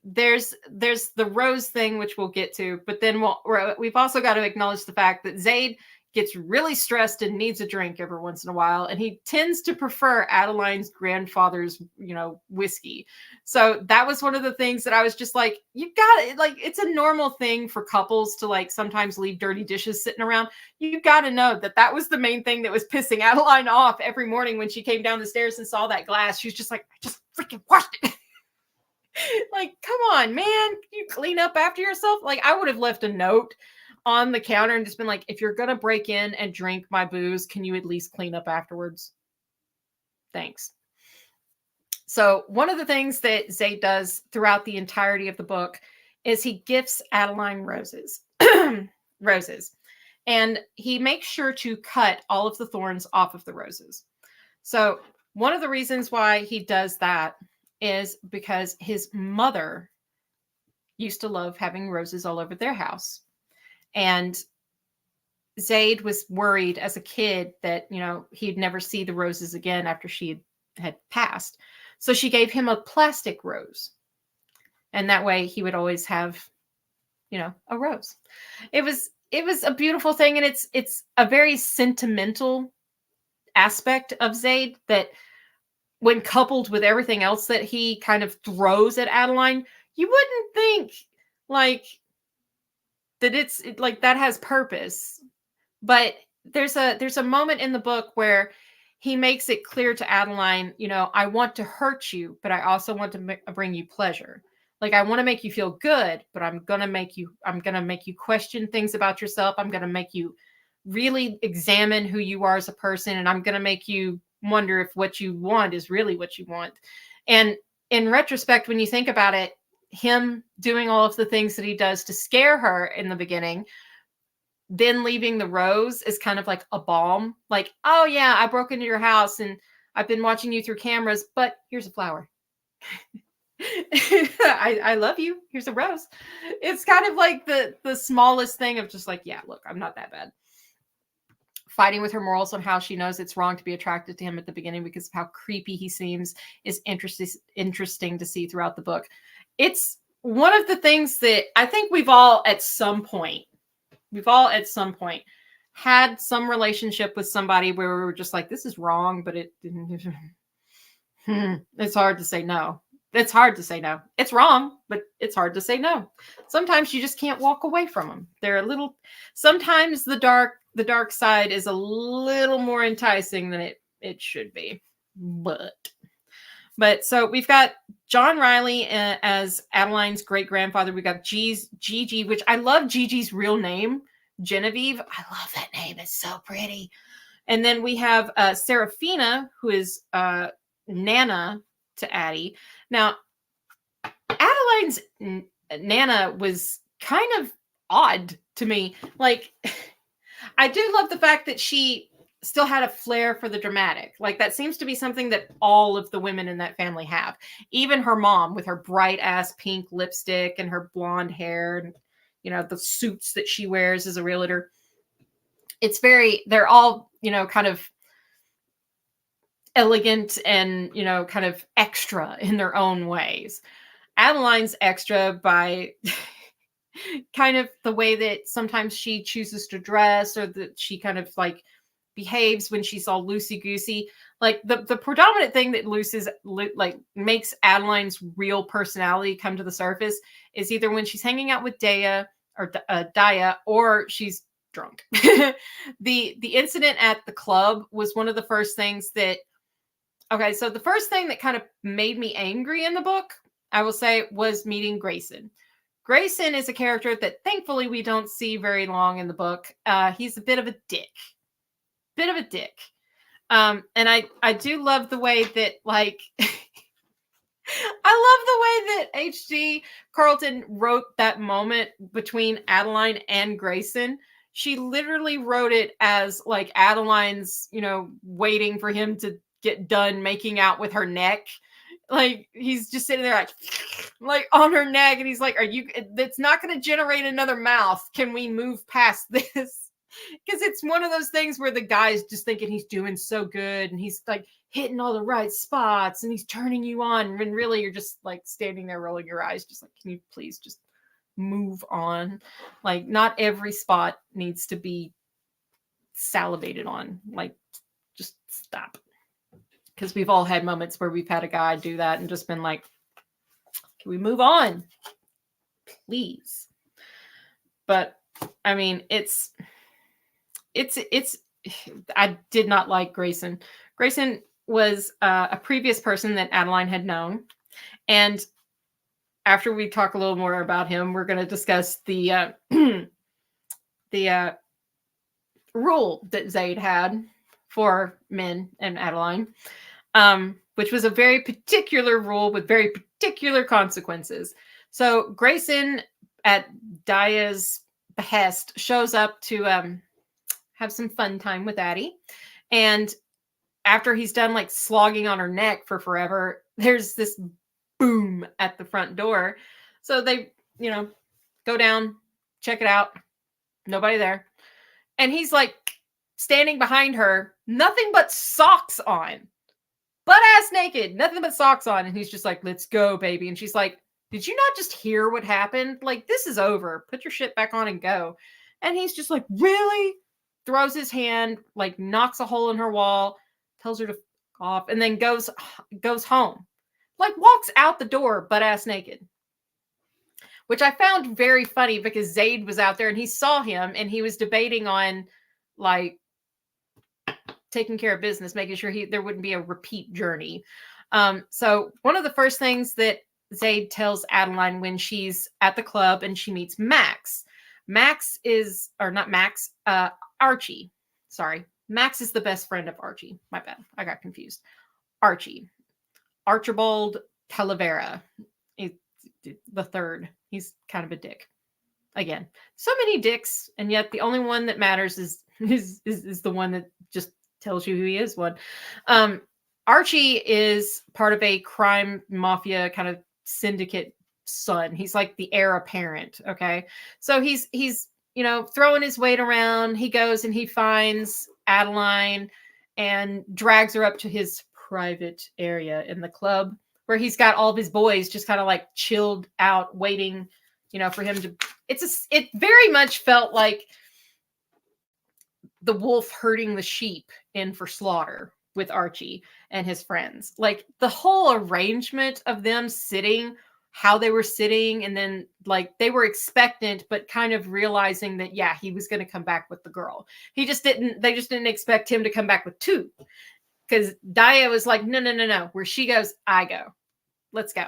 there's the rose thing, which we'll get to, but then we've also got to acknowledge the fact that Zaid gets really stressed and needs a drink every once in a while. And he tends to prefer Adeline's grandfather's, whiskey. So that was one of the things that I was just like, you got it. Like, it's a normal thing for couples to like sometimes leave dirty dishes sitting around. You got to know that was the main thing that was pissing Adeline off every morning when she came down the stairs and saw that glass. She was just like, I just freaking washed it. Like, come on, man. You clean up after yourself. Like, I would have left a note on the counter and just been like, if you're going to break in and drink my booze, can you at least clean up afterwards? Thanks. So, one of the things that Zayd does throughout the entirety of the book is he gifts Adeline roses. Roses. And he makes sure to cut all of the thorns off of the roses. So, one of the reasons why he does that is because his mother used to love having roses all over their house. And Zayd was worried as a kid that, he'd never see the roses again after she had passed. So she gave him a plastic rose. And that way he would always have, a rose. It was a beautiful thing. And it's a very sentimental aspect of Zayd that, when coupled with everything else that he kind of throws at Adeline, you wouldn't think like that it's like that has purpose. But there's a moment in the book where he makes it clear to Adeline, I want to hurt you, but I also want to bring you pleasure. Like, I want to make you feel good, but I'm going to make you question things about yourself. I'm going to make you really examine who you are as a person. And I'm going to make you wonder if what you want is really what you want. And in retrospect, when you think about it, him doing all of the things that he does to scare her in the beginning, then leaving the rose is kind of like a balm. Like, oh yeah, I broke into your house and I've been watching you through cameras, but here's a flower. I love you. Here's a rose. It's kind of like the smallest thing of just like, yeah, look, I'm not that bad. Fighting with her morals on how she knows it's wrong to be attracted to him at the beginning because of how creepy he seems is interesting to see throughout the book. It's one of the things that I think we've all at some point had some relationship with somebody where we were just like, this is wrong, but it it's hard to say no. It's hard to say no. It's wrong, but it's hard to say no. Sometimes you just can't walk away from them. They're sometimes the dark side is a little more enticing than it should be. But so we've got John Riley as Adeline's great grandfather. We got Gigi, which I love Gigi's real name, Genevieve. I love that name. It's so pretty. And then we have Serafina, who is Nana to Addie. Now, Adeline's Nana was kind of odd to me. Like, I do love the fact that she still had a flair for the dramatic. Like, that seems to be something that all of the women in that family have. Even her mom with her bright ass pink lipstick and her blonde hair and, the suits that she wears as a realtor. They're all, kind of elegant and, kind of extra in their own ways. Adeline's extra by kind of the way that sometimes she chooses to dress or that she kind of like behaves when she's all loosey-goosey. Like the predominant thing that makes Adeline's real personality come to the surface is either when she's hanging out with Daya or she's drunk. The incident at the club was one of the first things that, okay, so the first thing that kind of made me angry in the book, I will say, was meeting Grayson. Grayson is a character that thankfully we don't see very long in the book. He's a bit of a dick. And I do love the way that, like, I love the way that H.G. Carlton wrote that moment between Adeline and Grayson. She literally wrote it as like Adeline's, waiting for him to get done making out with her neck. Like, he's just sitting there like on her neck, and he's like, it's not going to generate another mouth. Can we move past this? Because it's one of those things where the guy's just thinking he's doing so good and he's like hitting all the right spots and he's turning you on, when really you're just like standing there rolling your eyes, just like, can you please just move on? Like, not every spot needs to be salivated on. Like, just stop. Because we've all had moments where we've had a guy do that and just been like, can we move on? Please. But I mean, I did not like Grayson. Grayson was a previous person that Adeline had known. And after we talk a little more about him, we're going to discuss the the rule that Zaid had for men and Adeline, which was a very particular rule with very particular consequences. So Grayson, at Daya's behest, shows up to have some fun time with Addie. And after he's done like slogging on her neck for forever, there's this boom at the front door. So they, go down, check it out. Nobody there. And he's like standing behind her, nothing but socks on. Butt ass naked, nothing but socks on. And he's just like, let's go, baby. And she's like, did you not just hear what happened? Like, this is over. Put your shit back on and go. And he's just like, really? Throws his hand, like knocks a hole in her wall, tells her to f off, and then goes home. Like, walks out the door butt ass naked. Which I found very funny because Zaid was out there and he saw him and he was debating on like taking care of business, making sure there wouldn't be a repeat journey. So one of the first things that Zaid tells Adeline when she's at the club and she meets Max. Max is, or not Max, Archie. Sorry. Max is the best friend of Archie. My bad. I got confused. Archie. Archibald Talavera. The third. He's kind of a dick. Again, so many dicks, and yet the only one that matters is the one that just tells you who he is. One. Archie is part of a crime mafia kind of syndicate son. He's like the heir apparent. Okay. So he's throwing his weight around. He goes and he finds Adeline and drags her up to his private area in the club where he's got all of his boys just kind of like chilled out, waiting, for him to, it very much felt like the wolf herding the sheep in for slaughter with Archie and his friends. Like the whole arrangement of them sitting, how they were sitting, and then like they were expectant, but kind of realizing that, yeah, he was going to come back with the girl. They just didn't expect him to come back with two. Because Daya was like, no. Where she goes, I go. Let's go.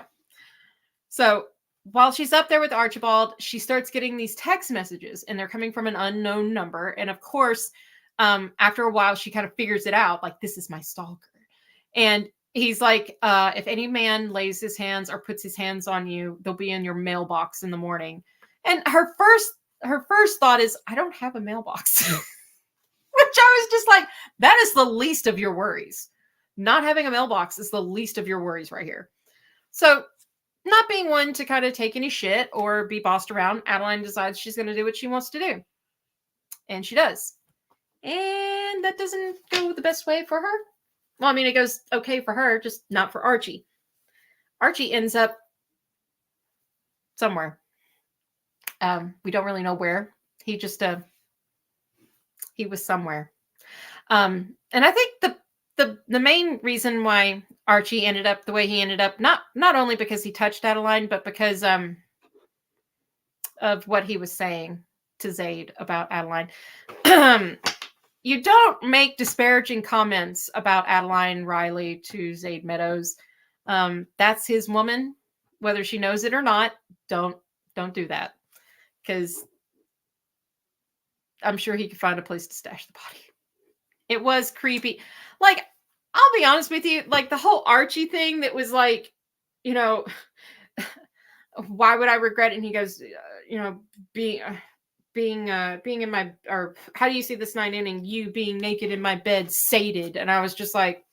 So while she's up there with Archibald, she starts getting these text messages, and they're coming from an unknown number. And of course, after a while, she kind of figures it out, like, this is my stalker. And he's like, if any man lays his hands or puts his hands on you, they'll be in your mailbox in the morning. And her first thought is, I don't have a mailbox. Which I was just like, that is the least of your worries. Not having a mailbox is the least of your worries right here. So not being one to kind of take any shit or be bossed around, Adeline decides she's going to do what she wants to do. And she does. And that doesn't go the best way for her. Well, I mean, it goes okay for her, just not for Archie. Archie ends up somewhere. We don't really know where. He just, he was somewhere. And I think the main reason why Archie ended up the way he ended up, not only because he touched Adeline, but because of what he was saying to Zaid about Adeline. You don't make disparaging comments about Adeline Riley to Zaid Meadows. That's his woman, whether she knows it or not. Don't do that, because I'm sure he could find a place to stash the body. It was creepy. Like, I'll be honest with you, like the whole Archie thing that was like, why would I regret it? And he goes, being in my, or how do you say this night ending? You being naked in my bed, sated. And I was just like,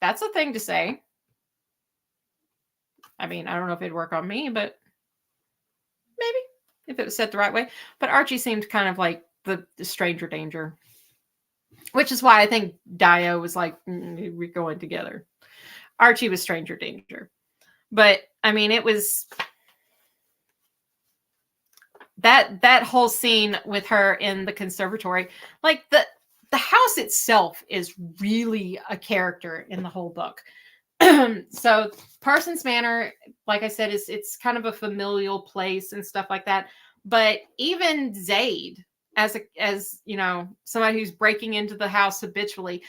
that's a thing to say. I mean, I don't know if it'd work on me, but maybe if it was said the right way. But Archie seemed kind of like the stranger danger. Which is why I think Dio was like, we're going together. Archie was stranger danger. But, I mean, it was... That whole scene with her in the conservatory, like the house itself is really a character in the whole book. So Parsons Manor, like I said, it's kind of a familial place and stuff like that. But even Zaid, as somebody who's breaking into the house habitually,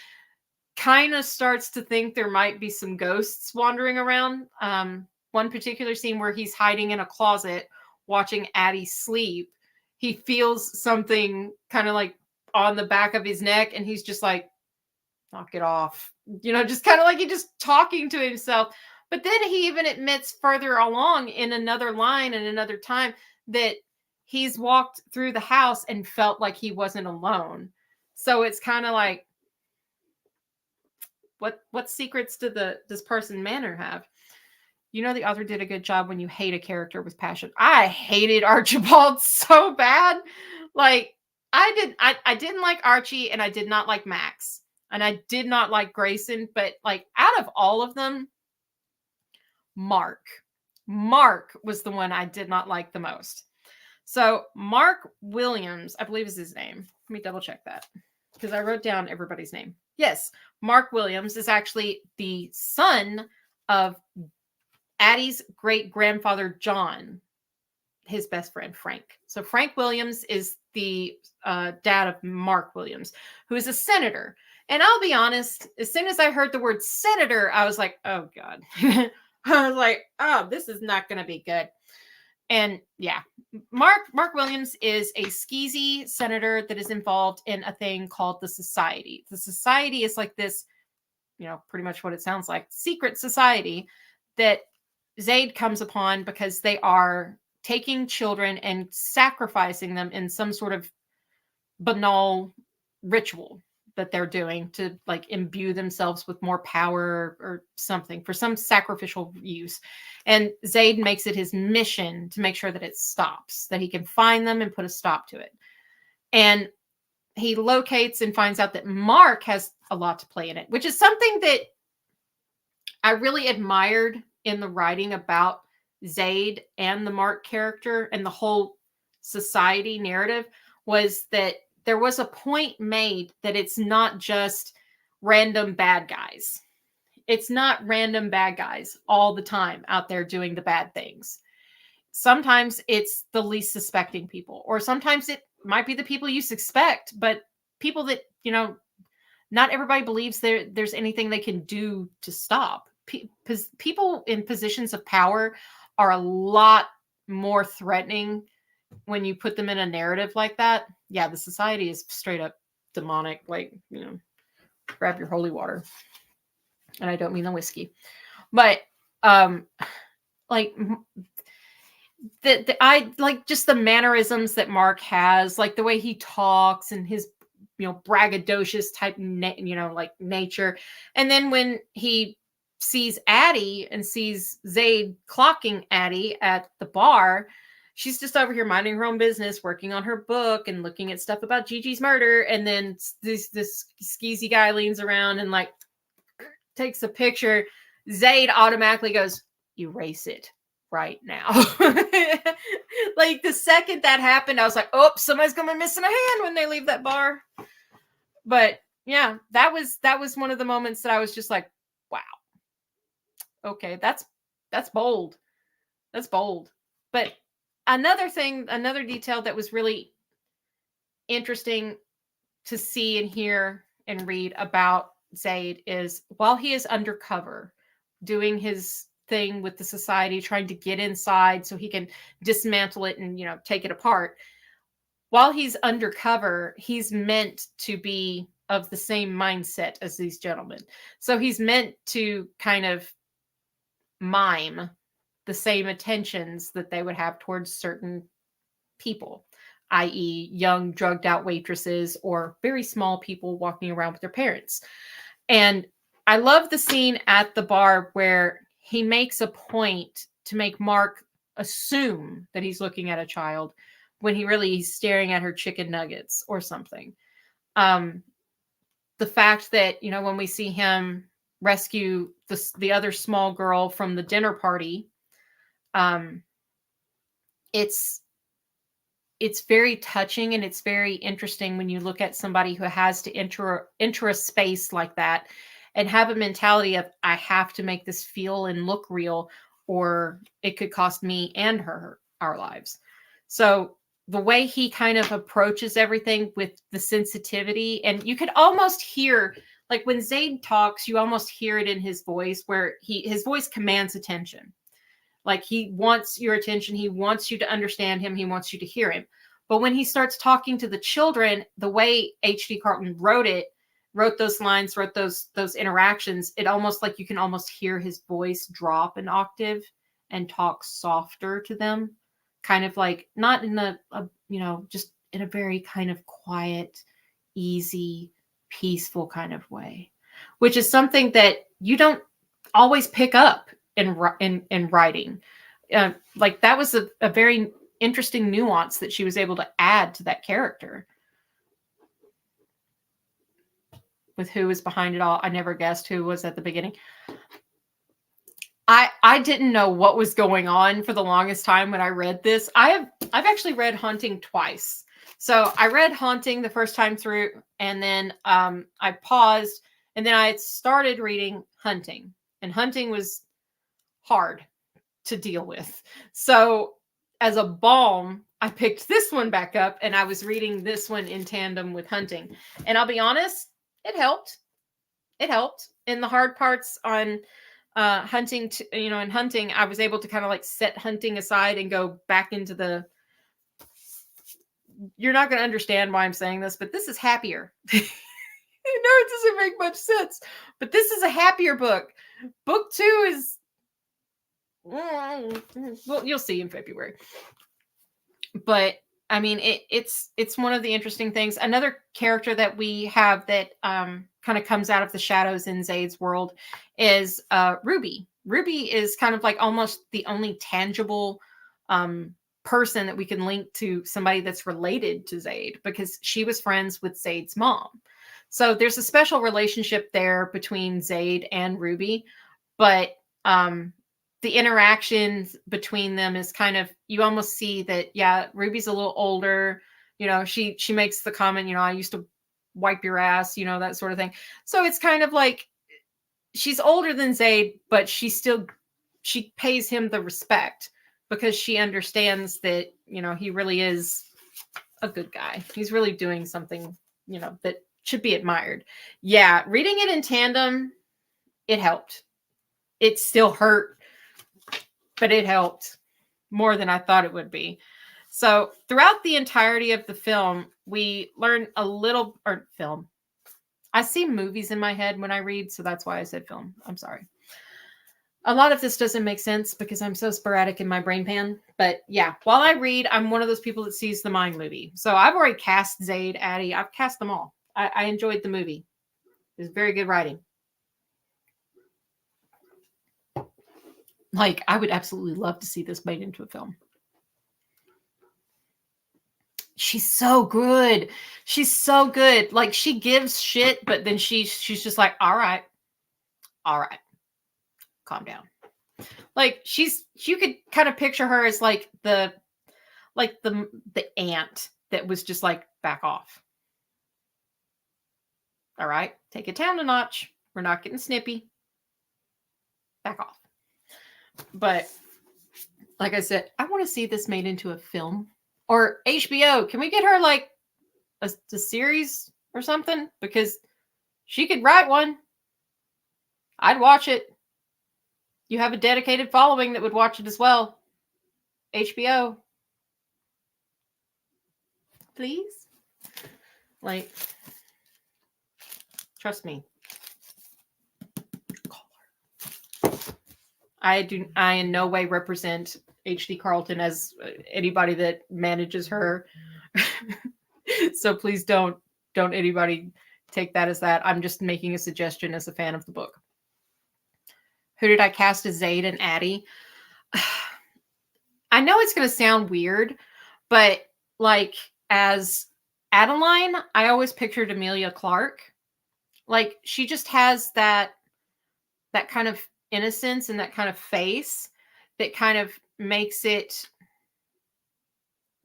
kind of starts to think there might be some ghosts wandering around. one particular scene where he's hiding in a closet watching Addie sleep. He feels something kind of like on the back of his neck, and he's just like, knock it off. Just kind of like he just talking to himself. But then he even admits further along in another line and another time that he's walked through the house and felt like he wasn't alone. So it's kind of like, what secrets does Parson Manor have? The author did a good job when you hate a character with passion. I hated Archibald so bad. Like, I didn't like Archie, and I did not like Max, and I did not like Grayson, but like out of all of them, Mark was the one I did not like the most. So Mark Williams, I believe is his name. Let me double check that, because I wrote down everybody's name. Yes, Mark Williams is actually the son of Addie's great-grandfather, John, his best friend, Frank. So Frank Williams is the dad of Mark Williams, who is a senator. And I'll be honest, as soon as I heard the word senator, I was like, oh, God. I was like, oh, this is not going to be good. And yeah, Mark Williams is a skeezy senator that is involved in a thing called the Society. The Society is like this, pretty much what it sounds like, secret society that Zaid comes upon because they are taking children and sacrificing them in some sort of banal ritual that they're doing to like imbue themselves with more power or something for some sacrificial use. And Zaid makes it his mission to make sure that it stops, that he can find them and put a stop to it. And he locates and finds out that Mark has a lot to play in it, which is something that I really admired in the writing about Zaid and the Mark character and the whole society narrative, was that there was a point made that it's not just random bad guys. It's not random bad guys all the time out there doing the bad things. Sometimes it's the least suspecting people, or sometimes it might be the people you suspect, but people that, not everybody believes there's anything they can do to stop. People in positions of power are a lot more threatening when you put them in a narrative like that. Yeah, the Society is straight up demonic. Like, grab your holy water. And I don't mean the whiskey. But like I like just the mannerisms that Mark has, like the way he talks and his braggadocious type like nature. And then when he sees Addie and sees Zaid clocking Addie at the bar, she's just over here minding her own business, working on her book and looking at stuff about Gigi's murder. And then this skeezy guy leans around and like takes a picture. Zaid automatically goes, erase it right now. Like the second that happened, I was like, oh, somebody's gonna be missing a hand when they leave that bar. But yeah, that was one of the moments that I was just like, wow. Okay, that's bold. That's bold. But another detail that was really interesting to see and hear and read about Zaid is while he is undercover doing his thing with the Society, trying to get inside so he can dismantle it and, take it apart. While he's undercover, he's meant to be of the same mindset as these gentlemen. So he's meant to kind of mime the same attentions that they would have towards certain people, i.e. young drugged out waitresses or very small people walking around with their parents. And I love the scene at the bar where he makes a point to make Mark assume that he's looking at a child when he's staring at her chicken nuggets or something. The fact that, when we see him rescue the other small girl from the dinner party, it's very touching and it's very interesting when you look at somebody who has to enter a space like that and have a mentality of, I have to make this feel and look real, or it could cost me and her our lives. So the way he kind of approaches everything with the sensitivity, and you could almost hear, like when Zaid talks, you almost hear it in his voice where his voice commands attention. Like, he wants your attention. He wants you to understand him. He wants you to hear him. But when he starts talking to the children, the way H.D. Carlton wrote those lines, wrote those interactions, it almost like you can almost hear his voice drop an octave and talk softer to them. Kind of like, not in a just in a very kind of quiet, easy, peaceful kind of way, which is something that you don't always pick up in writing. Like, that was a very interesting nuance that she was able to add to that character. With who was behind it all, I never guessed who was at the beginning. I didn't know what was going on for the longest time when I read this. I've actually read Haunting twice. So I read Haunting the first time through, and then I paused, and then I started reading Hunting. And Hunting was hard to deal with. So as a balm, I picked this one back up, and I was reading this one in tandem with Hunting. And I'll be honest, it helped. It helped. In the hard parts on Hunting, in Hunting, I was able to kind of like set Hunting aside and go back into the, you're not going to understand why I'm saying this, but this is happier. I know it doesn't make much sense, but this is a happier book. Book 2 is, well, you'll see in February. But I mean, it's one of the interesting things. Another character that we have that kind of comes out of the shadows in Zaid's world is Ruby. Ruby is kind of like almost the only tangible person that we can link to somebody that's related to Zaid, because she was friends with Zaid's mom. So there's a special relationship there between Zaid and Ruby, but the interactions between them is kind of, you almost see that, yeah, Ruby's a little older. She makes the comment, I used to wipe your ass, that sort of thing. So it's kind of like, she's older than Zaid, but she pays him the respect because she understands that, he really is a good guy. He's really doing something, that should be admired. Yeah, reading it in tandem, it helped. It still hurt, but it helped more than I thought it would be. So throughout the entirety of the film, we learn a little, or film. I see movies in my head when I read, so that's why I said film. I'm sorry. A lot of this doesn't make sense because I'm so sporadic in my brain pan. But yeah, while I read, I'm one of those people that sees the mind movie. So I've already cast Zaid, Addie. I've cast them all. I enjoyed the movie. It was very good writing. Like, I would absolutely love to see this made into a film. She's so good. She's so good. Like, she gives shit, but then she's just like, all right, calm down. Like, you could kind of picture her as like the aunt that was just like, back off. All right, take it down a notch. We're not getting snippy. Back off. But like I said, I want to see this made into a film. Or HBO. Can we get her like a series or something? Because she could write one. I'd watch it. You have a dedicated following that would watch it as well. HBO. Please? Like, trust me. Call her. I in no way represent H.D. Carlton as anybody that manages her. So please don't anybody take that as that. I'm just making a suggestion as a fan of the book. Who did I cast as Zaid and Addie? I know it's going to sound weird, but like as Adeline, I always pictured Emilia Clarke. Like, she just has that kind of innocence and that kind of face that kind of makes it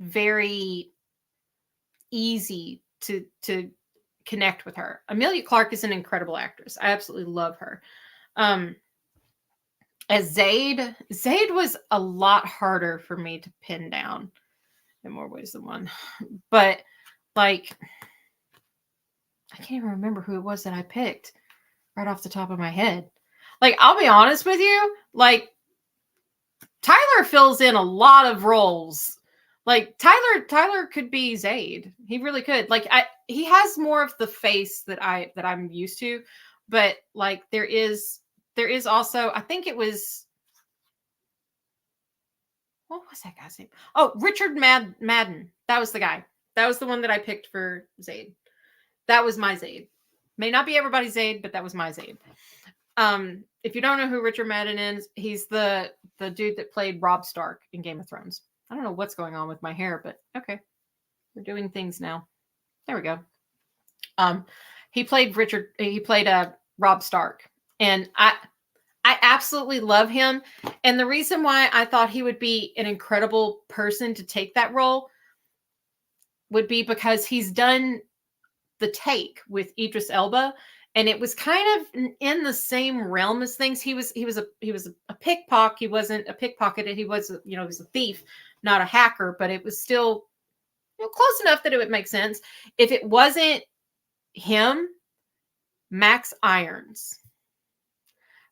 very easy to connect with her. Emilia Clarke is an incredible actress. I absolutely love her. As Zaid was a lot harder for me to pin down in more ways than one. But like, I can't even remember who it was that I picked right off the top of my head. Like, I'll be honest with you, like, Tyler fills in a lot of roles. Like Tyler could be Zayd. He really could. Like he has more of the face that I'm used to, but like there is also, I think it was, what was that guy's name? Oh, Richard Madden. That was the guy. That was the one that I picked for Zayd. That was my Zayd. May not be everybody's Zayd, but that was my Zayd. If you don't know who Richard Madden is, he's the dude that played Robb Stark in Game of Thrones. I don't know what's going on with my hair, but okay. We're doing things now. There we go. He played Robb Stark. And I absolutely love him. And the reason why I thought he would be an incredible person to take that role would be because he's done The Take with Idris Elba, and it was kind of in the same realm as things. He was a pickpocket. He wasn't a pickpocketer. He was, he was a thief, not a hacker, but it was still close enough that it would make sense. If it wasn't him, Max Irons.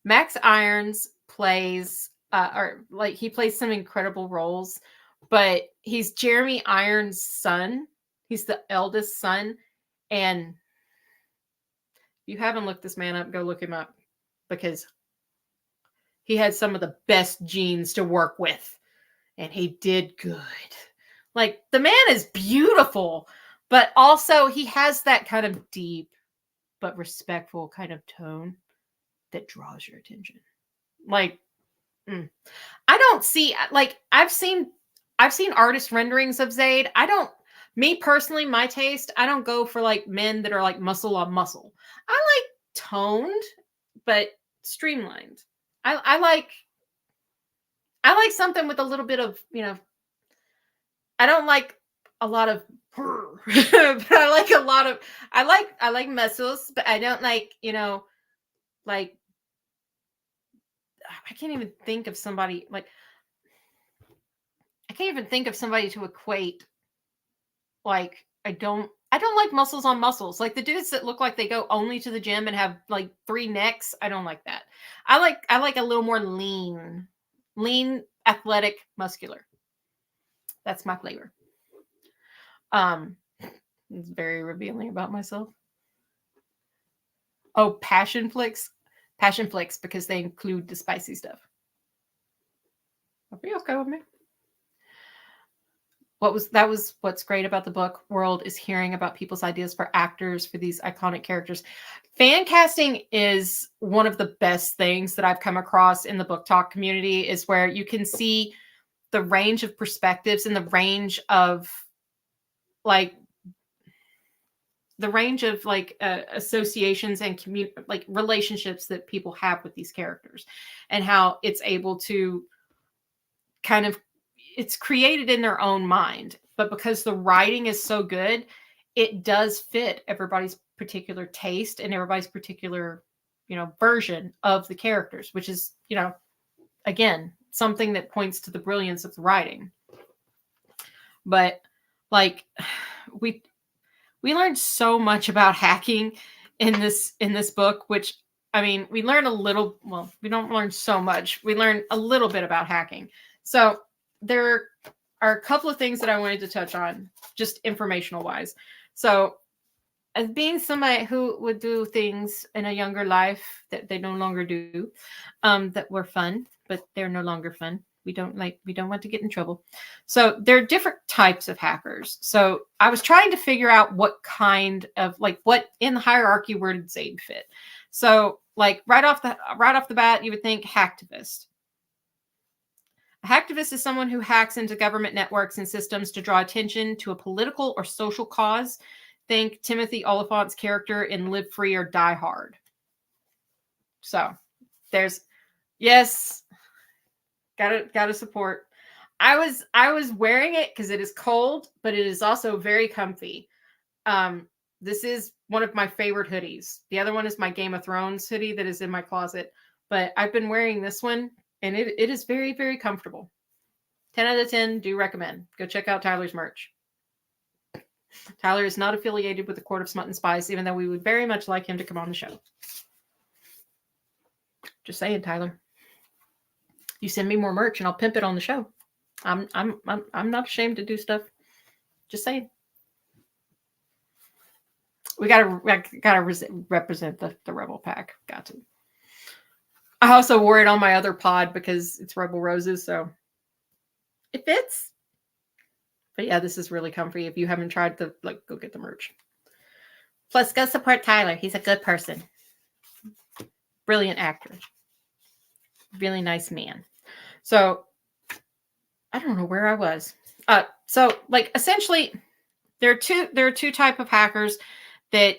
Max Irons plays, he plays some incredible roles, but he's Jeremy Irons' son. He's the eldest son. And if you haven't looked this man up, go look him up, because he had some of the best genes to work with, and he did good. Like, the man is beautiful, but also he has that kind of deep but respectful kind of tone that draws your attention. Like, I don't see, like, I've seen artist renderings of Zayd. Me personally, my taste, I don't go for like men that are like muscle on muscle. I like toned, but streamlined. I like something with a little bit of, I don't like a lot of, but I like a lot of, I like muscles, but I don't like, like, I can't even think of somebody to equate. Like, I don't like muscles on muscles. Like the dudes that look like they go only to the gym and have like 3 necks. I don't like that. I like a little more lean, athletic, muscular. That's my flavor. It's very revealing about myself. Oh, passion flicks, because they include the spicy stuff. That'd be okay with me. What's great about the book world is hearing about people's ideas for actors for these iconic characters. Fan casting is one of the best things that I've come across in the book talk community, is where you can see the range of perspectives and the range of associations and relationships that people have with these characters, and how it's able to kind of, it's created in their own mind, but because the writing is so good, it does fit everybody's particular taste and everybody's particular, version of the characters, which is, again, something that points to the brilliance of the writing. But like, we learned so much about hacking in this book, which, I mean, we learn a little, well, we don't learn so much. We learn a little bit about hacking. So there are a couple of things that I wanted to touch on, just informational wise. So, as being somebody who would do things in a younger life that they no longer do, that were fun, but they're no longer fun. We don't want to get in trouble. So there are different types of hackers. So I was trying to figure out what kind of, what in the hierarchy, where did Zayd fit? So right off the bat, you would think hacktivist. A hacktivist is someone who hacks into government networks and systems to draw attention to a political or social cause. Think Timothy Oliphant's character in Live Free or Die Hard. So there's, yes, gotta support. I was wearing it because it is cold, but it is also very comfy. This is one of my favorite hoodies. The other one is my Game of Thrones hoodie that is in my closet, but I've been wearing this one, and it is very, very comfortable. 10 out of 10, do recommend. Go check out Tyler's merch. Tyler is not affiliated with the Court of Smut and Spice, even though we would very much like him to come on the show. Just saying, Tyler. You send me more merch and I'll pimp it on the show. I'm not ashamed to do stuff. Just saying. We gotta represent the Rebel Pack. Got to. I also wore it on my other pod because it's Rebel Roses, so it fits. But yeah, this is really comfy. If you haven't tried the, like, go get the merch. Plus, go support Tyler. He's a good person. Brilliant actor. Really nice man. So I don't know where I was. So like essentially there are two type of hackers that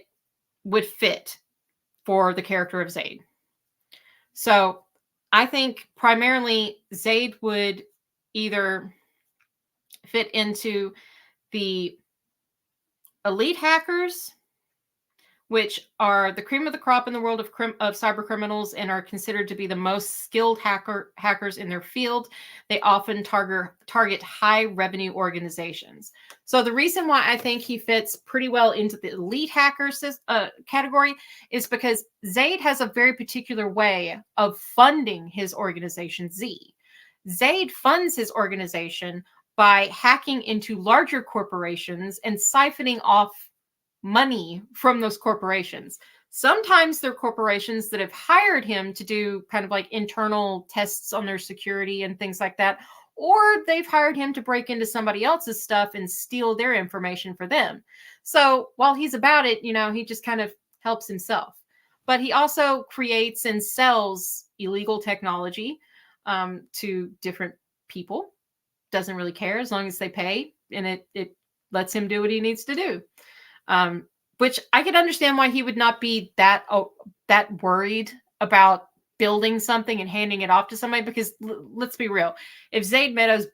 would fit for the character of Zaid. So I think primarily Zaid would either fit into the elite hackers, which are the cream of the crop in the world of cyber criminals and are considered to be the most skilled hackers in their field. They often target high revenue organizations. So the reason why I think he fits pretty well into the elite hackers category is because Zaid has a very particular way of funding his organization, Z. Zaid funds his organization by hacking into larger corporations and siphoning off money from those corporations. Sometimes they're corporations that have hired him to do kind of like internal tests on their security and things like that, or they've hired him to break into somebody else's stuff and steal their information for them. So while he's about it, he just kind of helps himself. But he also creates and sells illegal technology to different people. Doesn't really care as long as they pay, and it lets him do what he needs to do. Which I could understand why he would not be that worried about building something and handing it off to somebody, because let's be real. If Zaid Meadows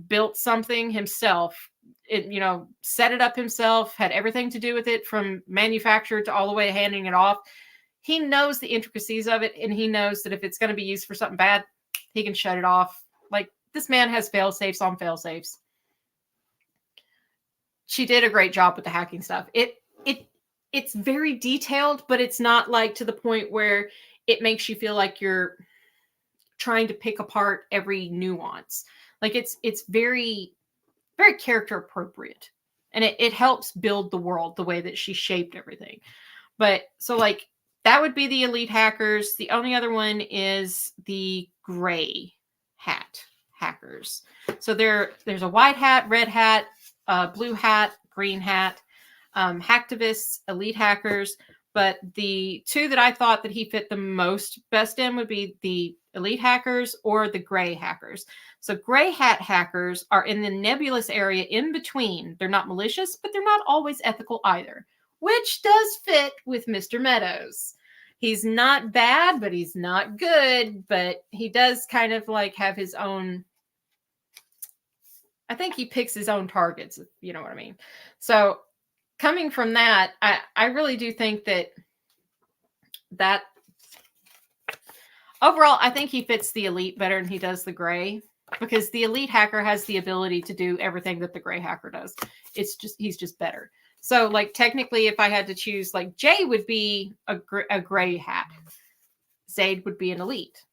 built something himself, set it up himself, had everything to do with it from manufacture to all the way to handing it off, he knows the intricacies of it, and he knows that if it's going to be used for something bad, he can shut it off. Like, this man has fail-safes on fail-safes. She did a great job with the hacking stuff. It's very detailed, but it's not like to the point where it makes you feel like you're trying to pick apart every nuance. Like it's very, very character appropriate, and it helps build the world the way that she shaped everything. But so like that would be the elite hackers. The only other one is the gray hat hackers. So there's a white hat, red hat, blue hat, green hat, hacktivists, elite hackers. But the two that I thought that he fit the most best in would be the elite hackers or the gray hackers. So gray hat hackers are in the nebulous area in between. They're not malicious, but they're not always ethical either, which does fit with Mr. Meadows. He's not bad, but he's not good, but he does kind of like have his own, I think he picks his own targets, if you know what I mean. So coming from that, I really do think that overall, I think he fits the elite better than he does the gray, because the elite hacker has the ability to do everything that the gray hacker does. He's just better. So like technically, if I had to choose, like Jay would be a gray hat, Zaid would be an elite.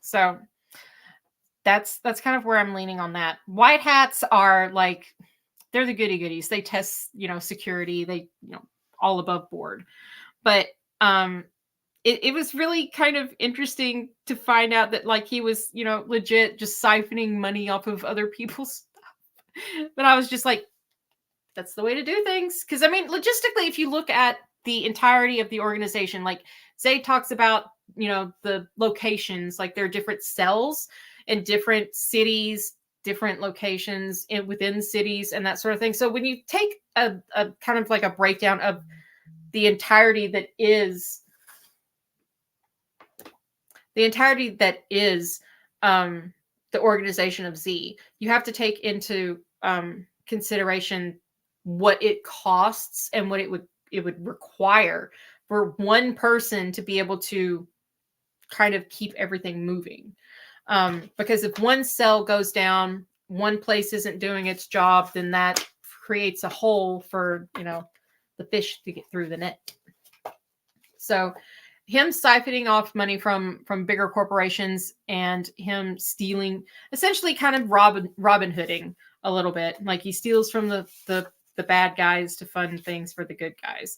So that's kind of where I'm leaning on that. White hats are like, they're the goody goodies. They test, security. They, all above board. But it was really kind of interesting to find out that like he was, legit just siphoning money off of other people's stuff. But I was just like, that's the way to do things. Because I mean, logistically, if you look at the entirety of the organization, like Zaid talks about, the locations, like there are different cells in different cities, different locations within cities and that sort of thing. So when you take a kind of like a breakdown of the entirety that is the organization of Z, you have to take into consideration what it costs and what it would require for one person to be able to kind of keep everything moving. Because if one cell goes down, one place isn't doing its job, then that creates a hole for, the fish to get through the net. So him siphoning off money from bigger corporations and him stealing, essentially kind of Robin Hooding a little bit. Like he steals from the bad guys to fund things for the good guys.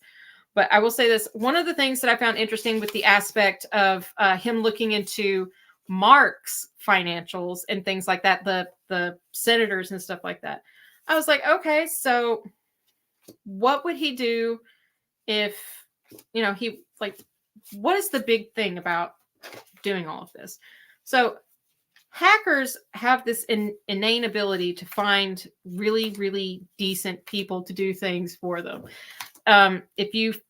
But I will say this, one of the things that I found interesting with the aspect of him looking into Mark's financials and things like that, the senators and stuff like that, I was like, okay, so what would he do if, he like, what is the big thing about doing all of this? So hackers have this innate ability to find really, really decent people to do things for them. If you've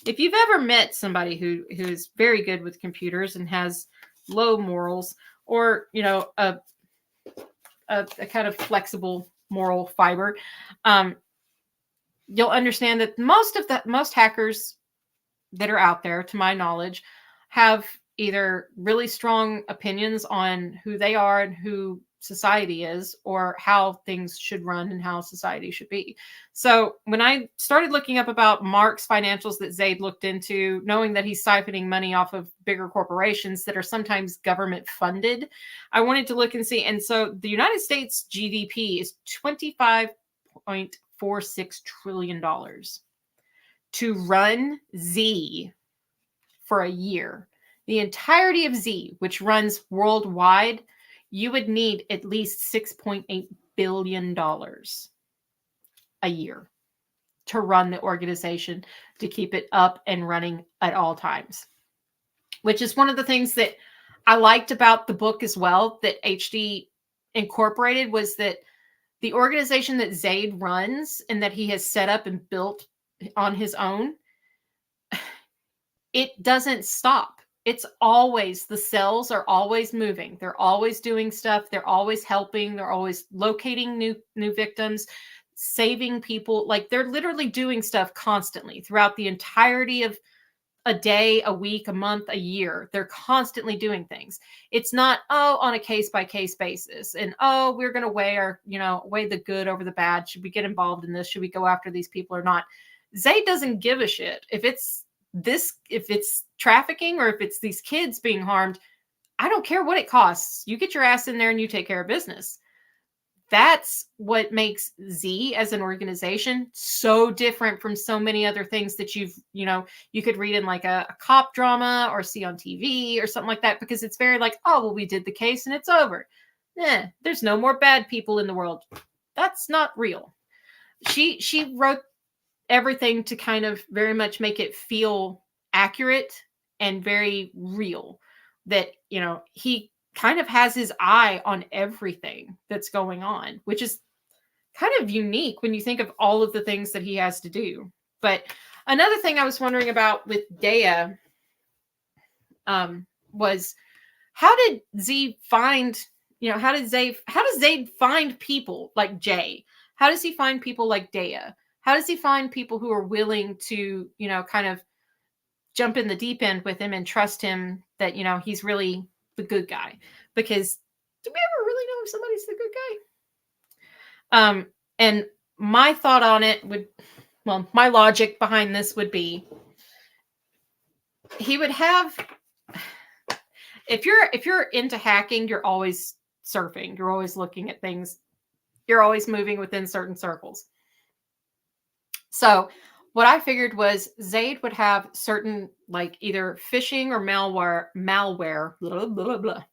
ever met somebody who's very good with computers and has low morals, or a kind of flexible moral fiber, you'll understand that most hackers that are out there, to my knowledge, have either really strong opinions on who they are and who society is, or how things should run and how society should be. So when I started looking up about Mark's financials that Zaid looked into, knowing that he's siphoning money off of bigger corporations that are sometimes government funded, I wanted to look and see. And so the United States GDP is $25.46 trillion. To run Z for a year, the entirety of Z, which runs worldwide, you would need at least $6.8 billion a year to run the organization, to keep it up and running at all times, which is one of the things that I liked about the book as well, that HD incorporated, was that the organization that Zaid runs and that he has set up and built on his own, it doesn't stop. It's always, the cells are always moving. They're always doing stuff. They're always helping. They're always locating new victims, saving people. Like, they're literally doing stuff constantly throughout the entirety of a day, a week, a month, a year. They're constantly doing things. It's not, on a case by case basis. And, we're going to weigh the good over the bad. Should we get involved in this? Should we go after these people or not? Zaid doesn't give a shit. If it's trafficking or if it's these kids being harmed, I don't care what it costs. You get your ass in there and you take care of business. That's what makes Z as an organization so different from so many other things that you could read in like a cop drama or see on TV or something like that, because it's very like, we did the case and it's over. There's no more bad people in the world. That's not real. She wrote everything to kind of very much make it feel accurate and very real, that, he kind of has his eye on everything that's going on, which is kind of unique when you think of all of the things that he has to do. But another thing I was wondering about with Dea was, how did Z find, how does Zaid find people like Jay? How does he find people like Dea? How does he find people who are willing to, kind of jump in the deep end with him and trust him that, he's really the good guy? Because do we ever really know if somebody's the good guy? And my thought on it my logic behind this would be, he would have, if you're into hacking, you're always surfing, you're always looking at things, you're always moving within certain circles. So what I figured was Zaid would have certain, like, either phishing or malware, blah, blah, blah,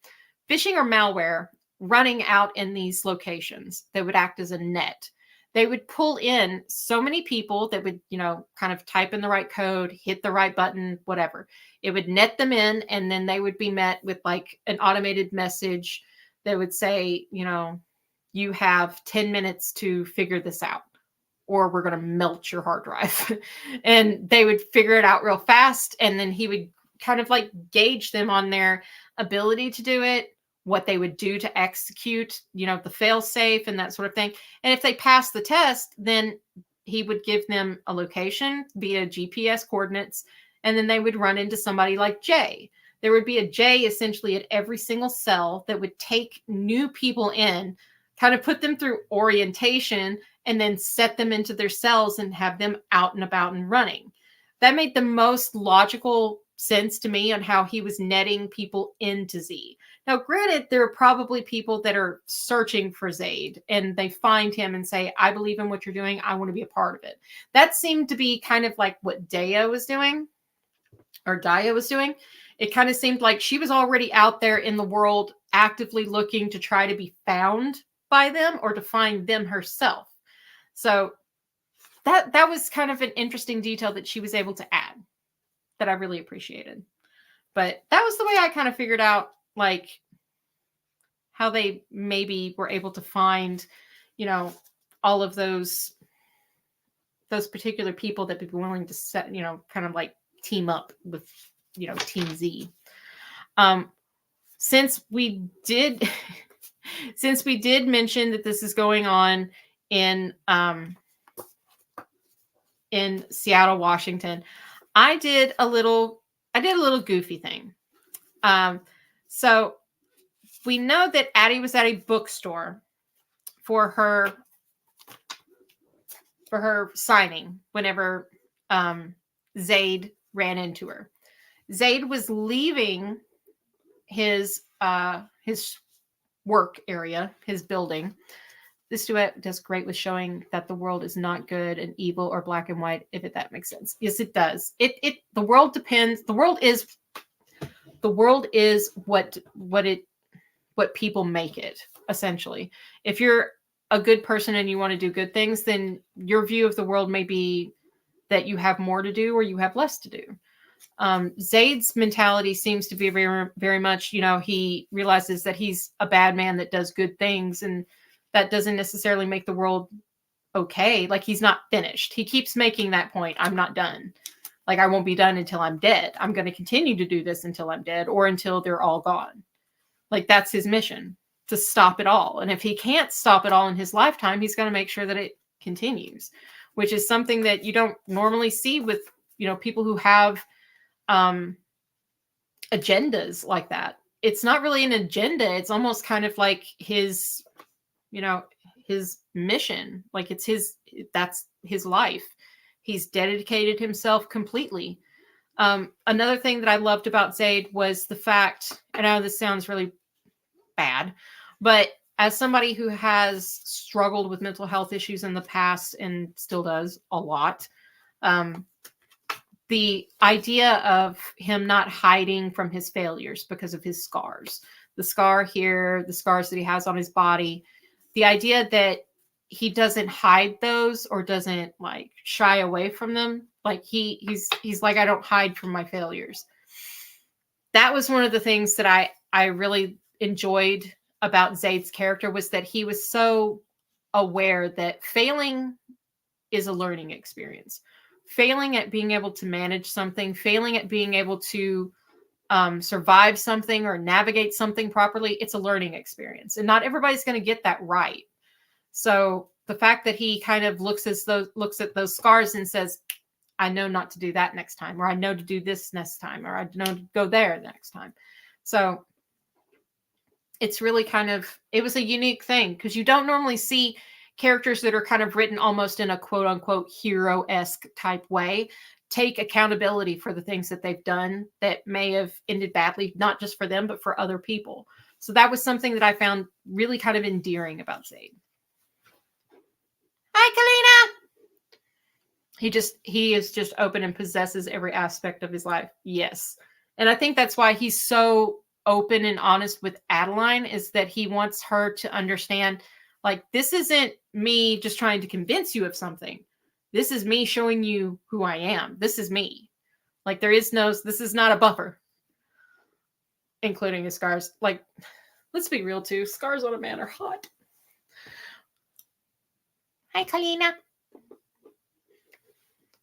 phishing or malware running out in these locations that would act as a net. They would pull in so many people that would, kind of type in the right code, hit the right button, whatever. It would net them in, and then they would be met with like an automated message that would say, you have 10 minutes to figure this out, or we're going to melt your hard drive. And they would figure it out real fast. And then he would kind of like gauge them on their ability to do it, what they would do to execute, the fail safe and that sort of thing. And if they pass the test, then he would give them a location via GPS coordinates. And then they would run into somebody like Jay. There would be a Jay essentially at every single cell that would take new people in, kind of put them through orientation, and then set them into their cells and have them out and about and running. That made the most logical sense to me on how he was netting people into Z. Now, granted, there are probably people that are searching for Zayd and they find him and say, I believe in what you're doing. I want to be a part of it. That seemed to be kind of like what Daya was doing. It kind of seemed like she was already out there in the world actively looking to try to be found by them or to find them herself. So that was kind of an interesting detail that she was able to add that I really appreciated. But that was the way I kind of figured out, like, how they maybe were able to find, all of those particular people that would be willing to set, kind of like team up with, Team Z. Since we did mention that this is going on in Seattle, Washington, I did a little goofy thing. So we know that Addie was at a bookstore for her signing whenever Zayd ran into her. Zayd was leaving his work area, his building. This duet does great with showing that the world is not good and evil or black and white, if that makes sense. Yes, it does. The world depends. The world is what people make it, essentially. If you're a good person and you want to do good things, then your view of the world may be that you have more to do or you have less to do. Zayd's mentality seems to be very, very much, he realizes that he's a bad man that does good things, and that doesn't necessarily make the world okay. Like, he's not finished. He keeps making that point. I'm not done. Like, I won't be done until I'm dead. I'm going to continue to do this until I'm dead or until they're all gone. Like, that's his mission, to stop it all. And if he can't stop it all in his lifetime, he's going to make sure that it continues, which is something that you don't normally see with, people who have agendas like that. It's not really an agenda. It's almost kind of like his mission. Like, that's his life. He's dedicated himself completely. Another thing that I loved about Zayd was the fact, and I know this sounds really bad, but as somebody who has struggled with mental health issues in the past and still does a lot, the idea of him not hiding from his failures because of his scars, the scar here, the scars that he has on his body, the idea that he doesn't hide those or doesn't like shy away from them. Like he's like, I don't hide from my failures. That was one of the things that I really enjoyed about Zayd's character, was that he was so aware that failing is a learning experience. Failing at being able to manage something, failing at being able to survive something or navigate something properly, it's a learning experience. And not everybody's going to get that right. So the fact that he kind of looks at those scars and says, I know not to do that next time, or I know to do this next time, or I know to go there the next time. So it's really it was a unique thing, because you don't normally see characters that are kind of written almost in a quote unquote hero-esque type way take accountability for the things that they've done that may have ended badly, not just for them, but for other people. So that was something that I found really kind of endearing about Zayd. Hi, Kalina. He is just open and possesses every aspect of his life. Yes. And I think that's why he's so open and honest with Adeline, is that he wants her to understand, like, this isn't me just trying to convince you of something. This is me showing you who I am. This is me. Like, this is not a buffer, including his scars. Like, let's be real too. Scars on a man are hot. Hi, Kalina.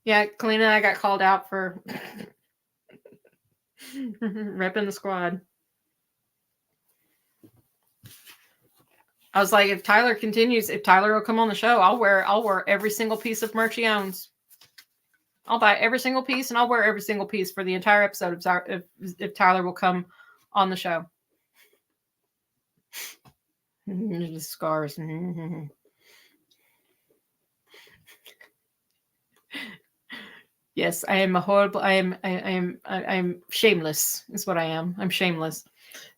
Yeah, Kalina and I got called out for repping the squad. I was like, if Tyler will come on the show, I'll wear every single piece of merch he owns. I'll buy every single piece, and I'll wear every single piece for the entire episode if Tyler will come on the show. The scars. Yes, I am a horrible. I am shameless. Is what I am. I'm shameless.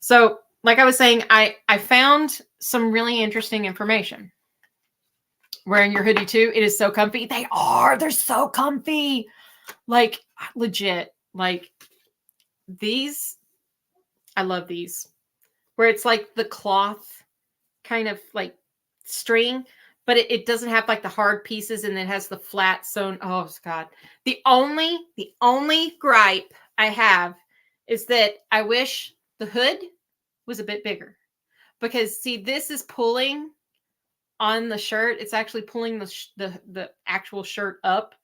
So, like I was saying, I found some really interesting information. Wearing your hoodie too. It is so comfy. They are. They're so comfy. Like legit. Like these. I love these. Where it's like the cloth kind of like string, but it doesn't have like the hard pieces and it has the flat sewn. Oh God. The only gripe I have is that I wish the hood was a bit bigger. Because see, this is pulling on the shirt. It's actually pulling the actual shirt up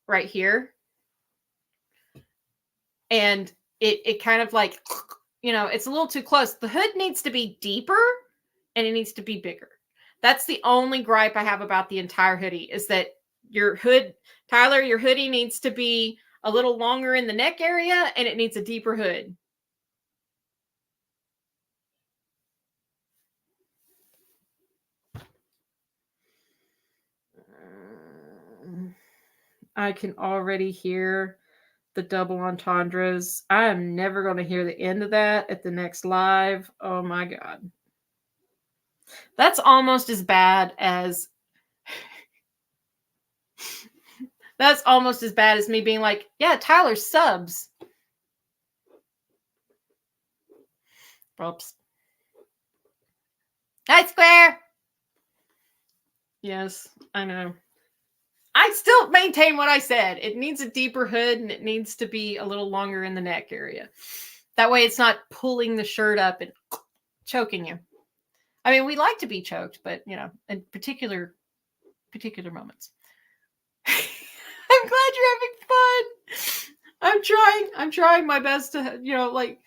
right here. And it kind of like, it's a little too close. The hood needs to be deeper and it needs to be bigger. That's the only gripe I have about the entire hoodie is that your hood, Tyler, your hoodie needs to be a little longer in the neck area and it needs a deeper hood. I can already hear the double entendres. I am never going to hear the end of that at the next live. Oh my God. That's almost as bad as me being like, yeah, Tyler subs. Oops. Hi, Square. Yes, I know. I still maintain what I said. It needs a deeper hood and it needs to be a little longer in the neck area. That way it's not pulling the shirt up and choking you. I mean, we like to be choked, but in particular moments. I'm glad you're having fun. I'm trying my best to, like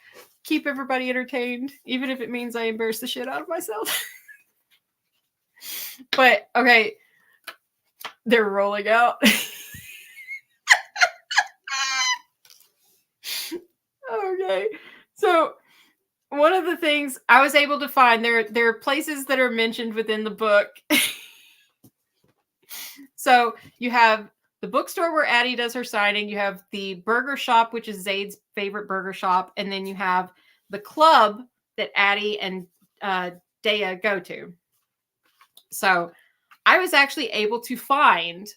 keep everybody entertained, even if it means I embarrass the shit out of myself. But okay, they're rolling out. Okay. So one of the things I was able to find, there are places that are mentioned within the book. So you have the bookstore where Addie does her signing. You have the burger shop, which is Zaid's favorite burger shop. And then you have the club that Addie and Dea go to. So I was actually able to find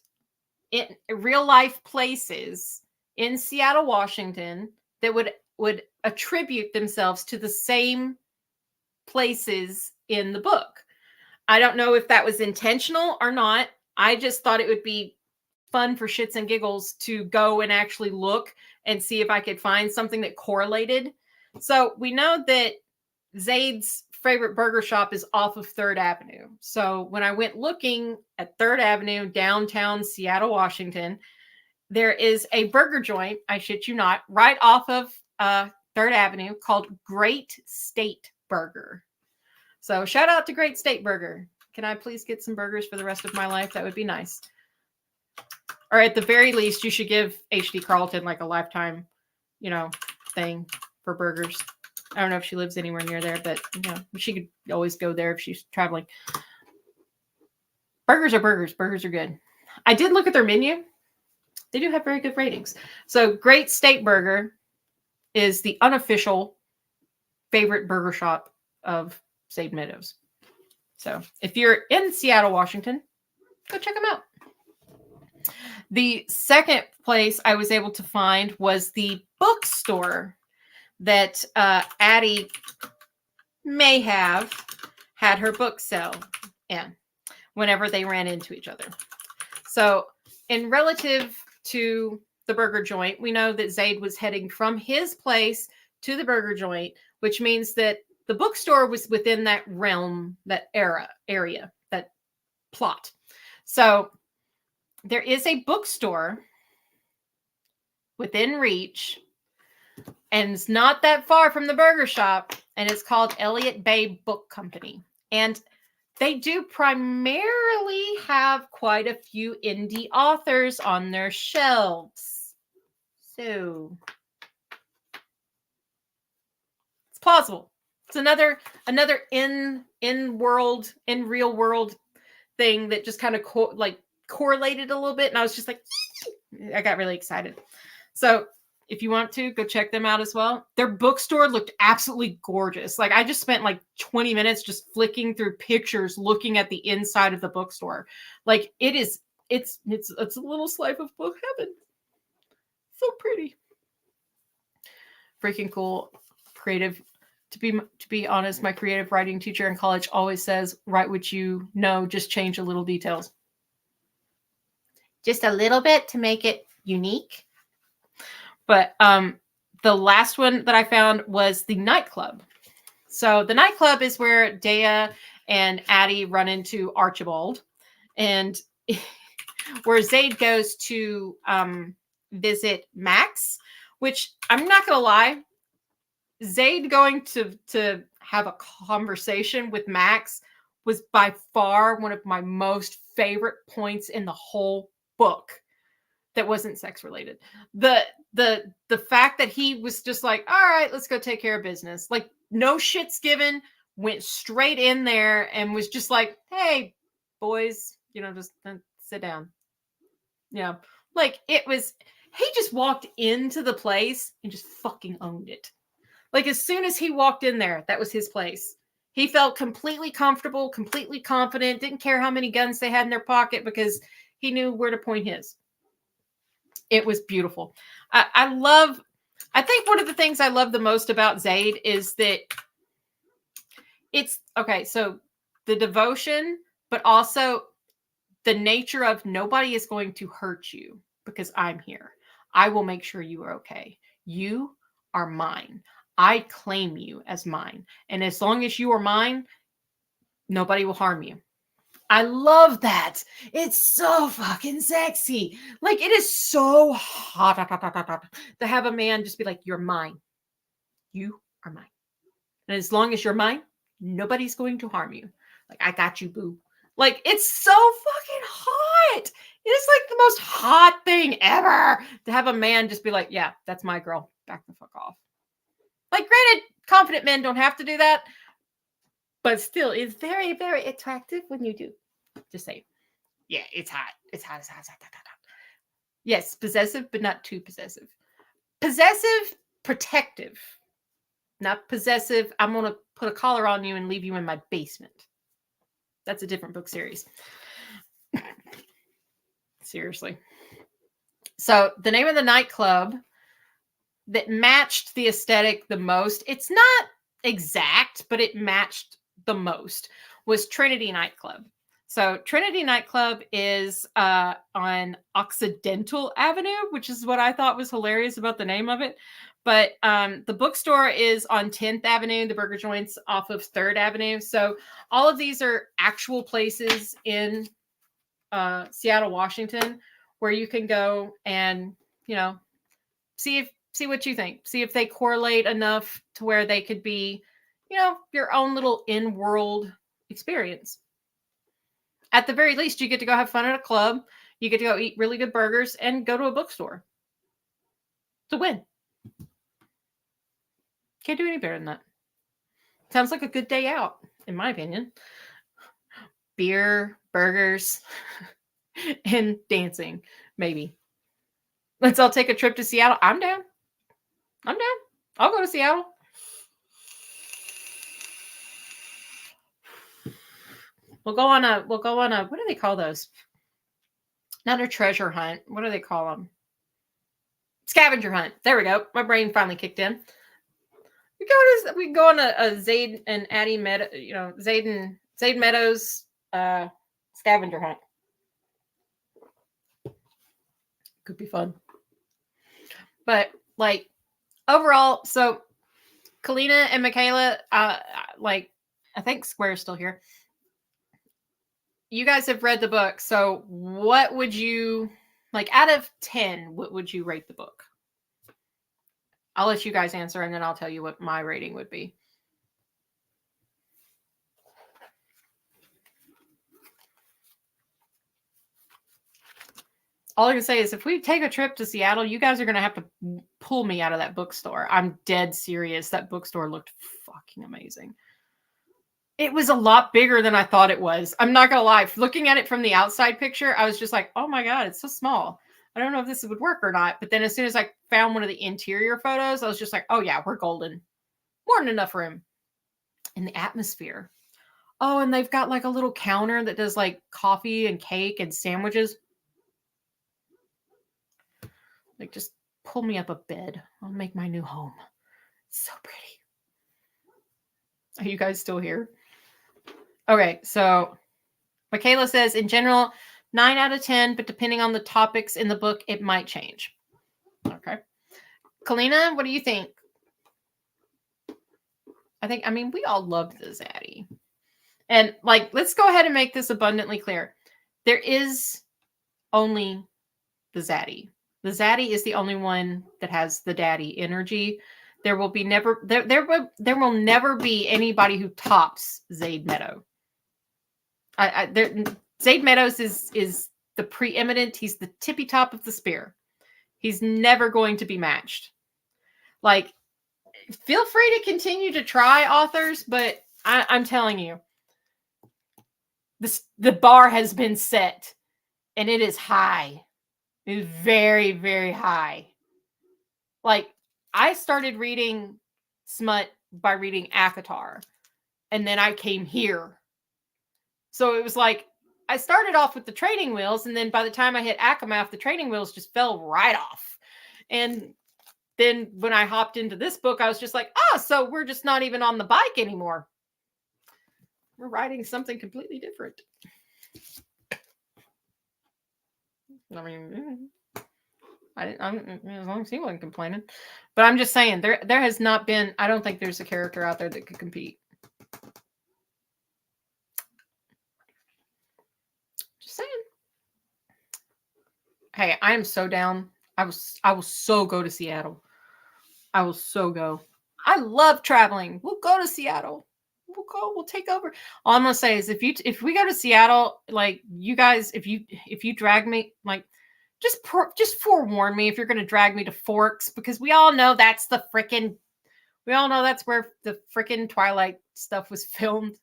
in real life places in Seattle, Washington that would attribute themselves to the same places in the book. I don't know if that was intentional or not. I just thought it would be fun for shits and giggles to go and actually look and see if I could find something that correlated. So we know that Zaid's favorite burger shop is off of 3rd Avenue. So when I went looking at 3rd Avenue, downtown Seattle, Washington, there is a burger joint, I shit you not, right off of 3rd Avenue called Great State Burger. So shout out to Great State Burger. Can I please get some burgers for the rest of my life? That would be nice. Or at the very least, you should give HD Carlton like a lifetime, thing for burgers. I don't know if she lives anywhere near there, but she could always go there if she's traveling. Burgers are burgers. Burgers are good. I did look at their menu. They do have very good ratings. So Great State Burger is the unofficial favorite burger shop of Zaid Meadows. So if you're in Seattle, Washington, go check them out. The second place I was able to find was the bookstore that Addie may have had her book sell in whenever they ran into each other. So in relative to the burger joint, we know that Zaid was heading from his place to the burger joint, which means that the bookstore was within that realm, that area, that plot. So there is a bookstore within reach, and it's not that far from the burger shop, and it's called Elliott Bay Book Company. And they do primarily have quite a few indie authors on their shelves. So it's plausible. It's another in real world thing that just kind of correlated a little bit, and I was just like, I got really excited. So if you want to, go check them out as well. Their bookstore looked absolutely gorgeous. Like I just spent like 20 minutes just flicking through pictures, looking at the inside of the bookstore. Like it's a little slice of book heaven. So pretty. Freaking cool. Creative. To be honest, my creative writing teacher in college always says, write what you know, just change the little details. Just a little bit to make it unique. But the last one that I found was the nightclub. So the nightclub is where Dea and Addie run into Archibald, and where Zaid goes to visit Max, which I'm not going to lie, Zaid going to have a conversation with Max was by far one of my most favorite points in the whole book that wasn't sex related. The fact that he was just like, all right, let's go take care of business. Like no shit's given, went straight in there and was just like, hey, boys, just sit down. Like it was, he just walked into the place and just fucking owned it. Like as soon as he walked in there, that was his place. He felt completely comfortable, completely confident, didn't care how many guns they had in their pocket because he knew where to point his. It was beautiful. I think one of the things I love the most about Zaid is that it's, okay, so the devotion, but also the nature of nobody is going to hurt you because I'm here. I will make sure you are okay. You are mine. I claim you as mine. And as long as you are mine, nobody will harm you. I love that. It's so fucking sexy. Like it is so hot to have a man just be like, you're mine. You are mine. And as long as you're mine, nobody's going to harm you. Like I got you, boo. Like it's so fucking hot. It is like the most hot thing ever to have a man just be like, yeah, that's my girl. Back the fuck off. Like granted, confident men don't have to do that. But still, it's very, very attractive when you do. Just say, yeah, it's hot. It's hot. It's hot. It's hot, hot, hot. Yes, possessive, but not too possessive. Possessive, protective. Not possessive, I'm going to put a collar on you and leave you in my basement. That's a different book series. Seriously. So the name of the nightclub that matched the aesthetic the most, it's not exact, but it matched the most, was Trinity Nightclub. So Trinity Nightclub is on Occidental Avenue, which is what I thought was hilarious about the name of it. But the bookstore is on 10th Avenue, the burger joint's off of 3rd Avenue. So all of these are actual places in Seattle, Washington, where you can go and, see what you think. See if they correlate enough to where they could be, your own little in-world experience. At the very least, you get to go have fun at a club. You get to go eat really good burgers and go to a bookstore. It's a win. Can't do any better than that. Sounds like a good day out, in my opinion. Beer, burgers, and dancing, maybe. Let's all take a trip to Seattle. I'm down. I'll go to Seattle. We'll go on a, what do they call those? Not a treasure hunt. What do they call them? Scavenger hunt. There we go. My brain finally kicked in. We go on a Zaid and Addie Zaid Meadows scavenger hunt. Could be fun. But like overall, so Kalina and Michaela, I think Square's still here. You guys have read the book, so what would you, out of 10, what would you rate the book? I'll let you guys answer, and then I'll tell you what my rating would be. All I can say is if we take a trip to Seattle, you guys are going to have to pull me out of that bookstore. I'm dead serious. That bookstore looked fucking amazing. It was a lot bigger than I thought it was. I'm not going to lie. Looking at it from the outside picture, I was just like, oh my God, it's so small. I don't know if this would work or not. But then as soon as I found one of the interior photos, I was just like, oh yeah, we're golden. More than enough room. And the atmosphere. Oh, and they've got like a little counter that does like coffee and cake and sandwiches. Like, just pull me up a bed. I'll make my new home. It's so pretty. Are you guys still here? Okay, so Michaela says, in general, 9 out of 10, but depending on the topics in the book, it might change. Okay. Kalina, what do you think? I mean, we all love the Zaddy. And, like, let's go ahead and make this abundantly clear. There is only the Zaddy. The Zaddy is the only one that has the daddy energy. There will never be anybody who tops Zade Meadow. Zade Meadows is the preeminent. He's the tippy top of the spear. He's never going to be matched. Like, feel free to continue to try, authors, but I'm telling you, the bar has been set, and it is high. It is very, very high. Like, I started reading Smut by reading ACOTAR, and then I came here. So it was like, I started off with the training wheels, and then by the time I hit Akamath, the training wheels just fell right off. And then when I hopped into this book, I was just like, so we're just not even on the bike anymore. We're riding something completely different. I mean, as long as he wasn't complaining. But I'm just saying, there has not been, I don't think there's a character out there that could compete. Just saying. Hey, I am so down. I will so go to Seattle. I will so go. I love traveling. We'll go to Seattle. We'll take over. All I'm gonna say is if we go to Seattle, like, you guys, if you drag me, like, just forewarn me if you're gonna drag me to Forks, because we all know that's where the freaking Twilight stuff was filmed.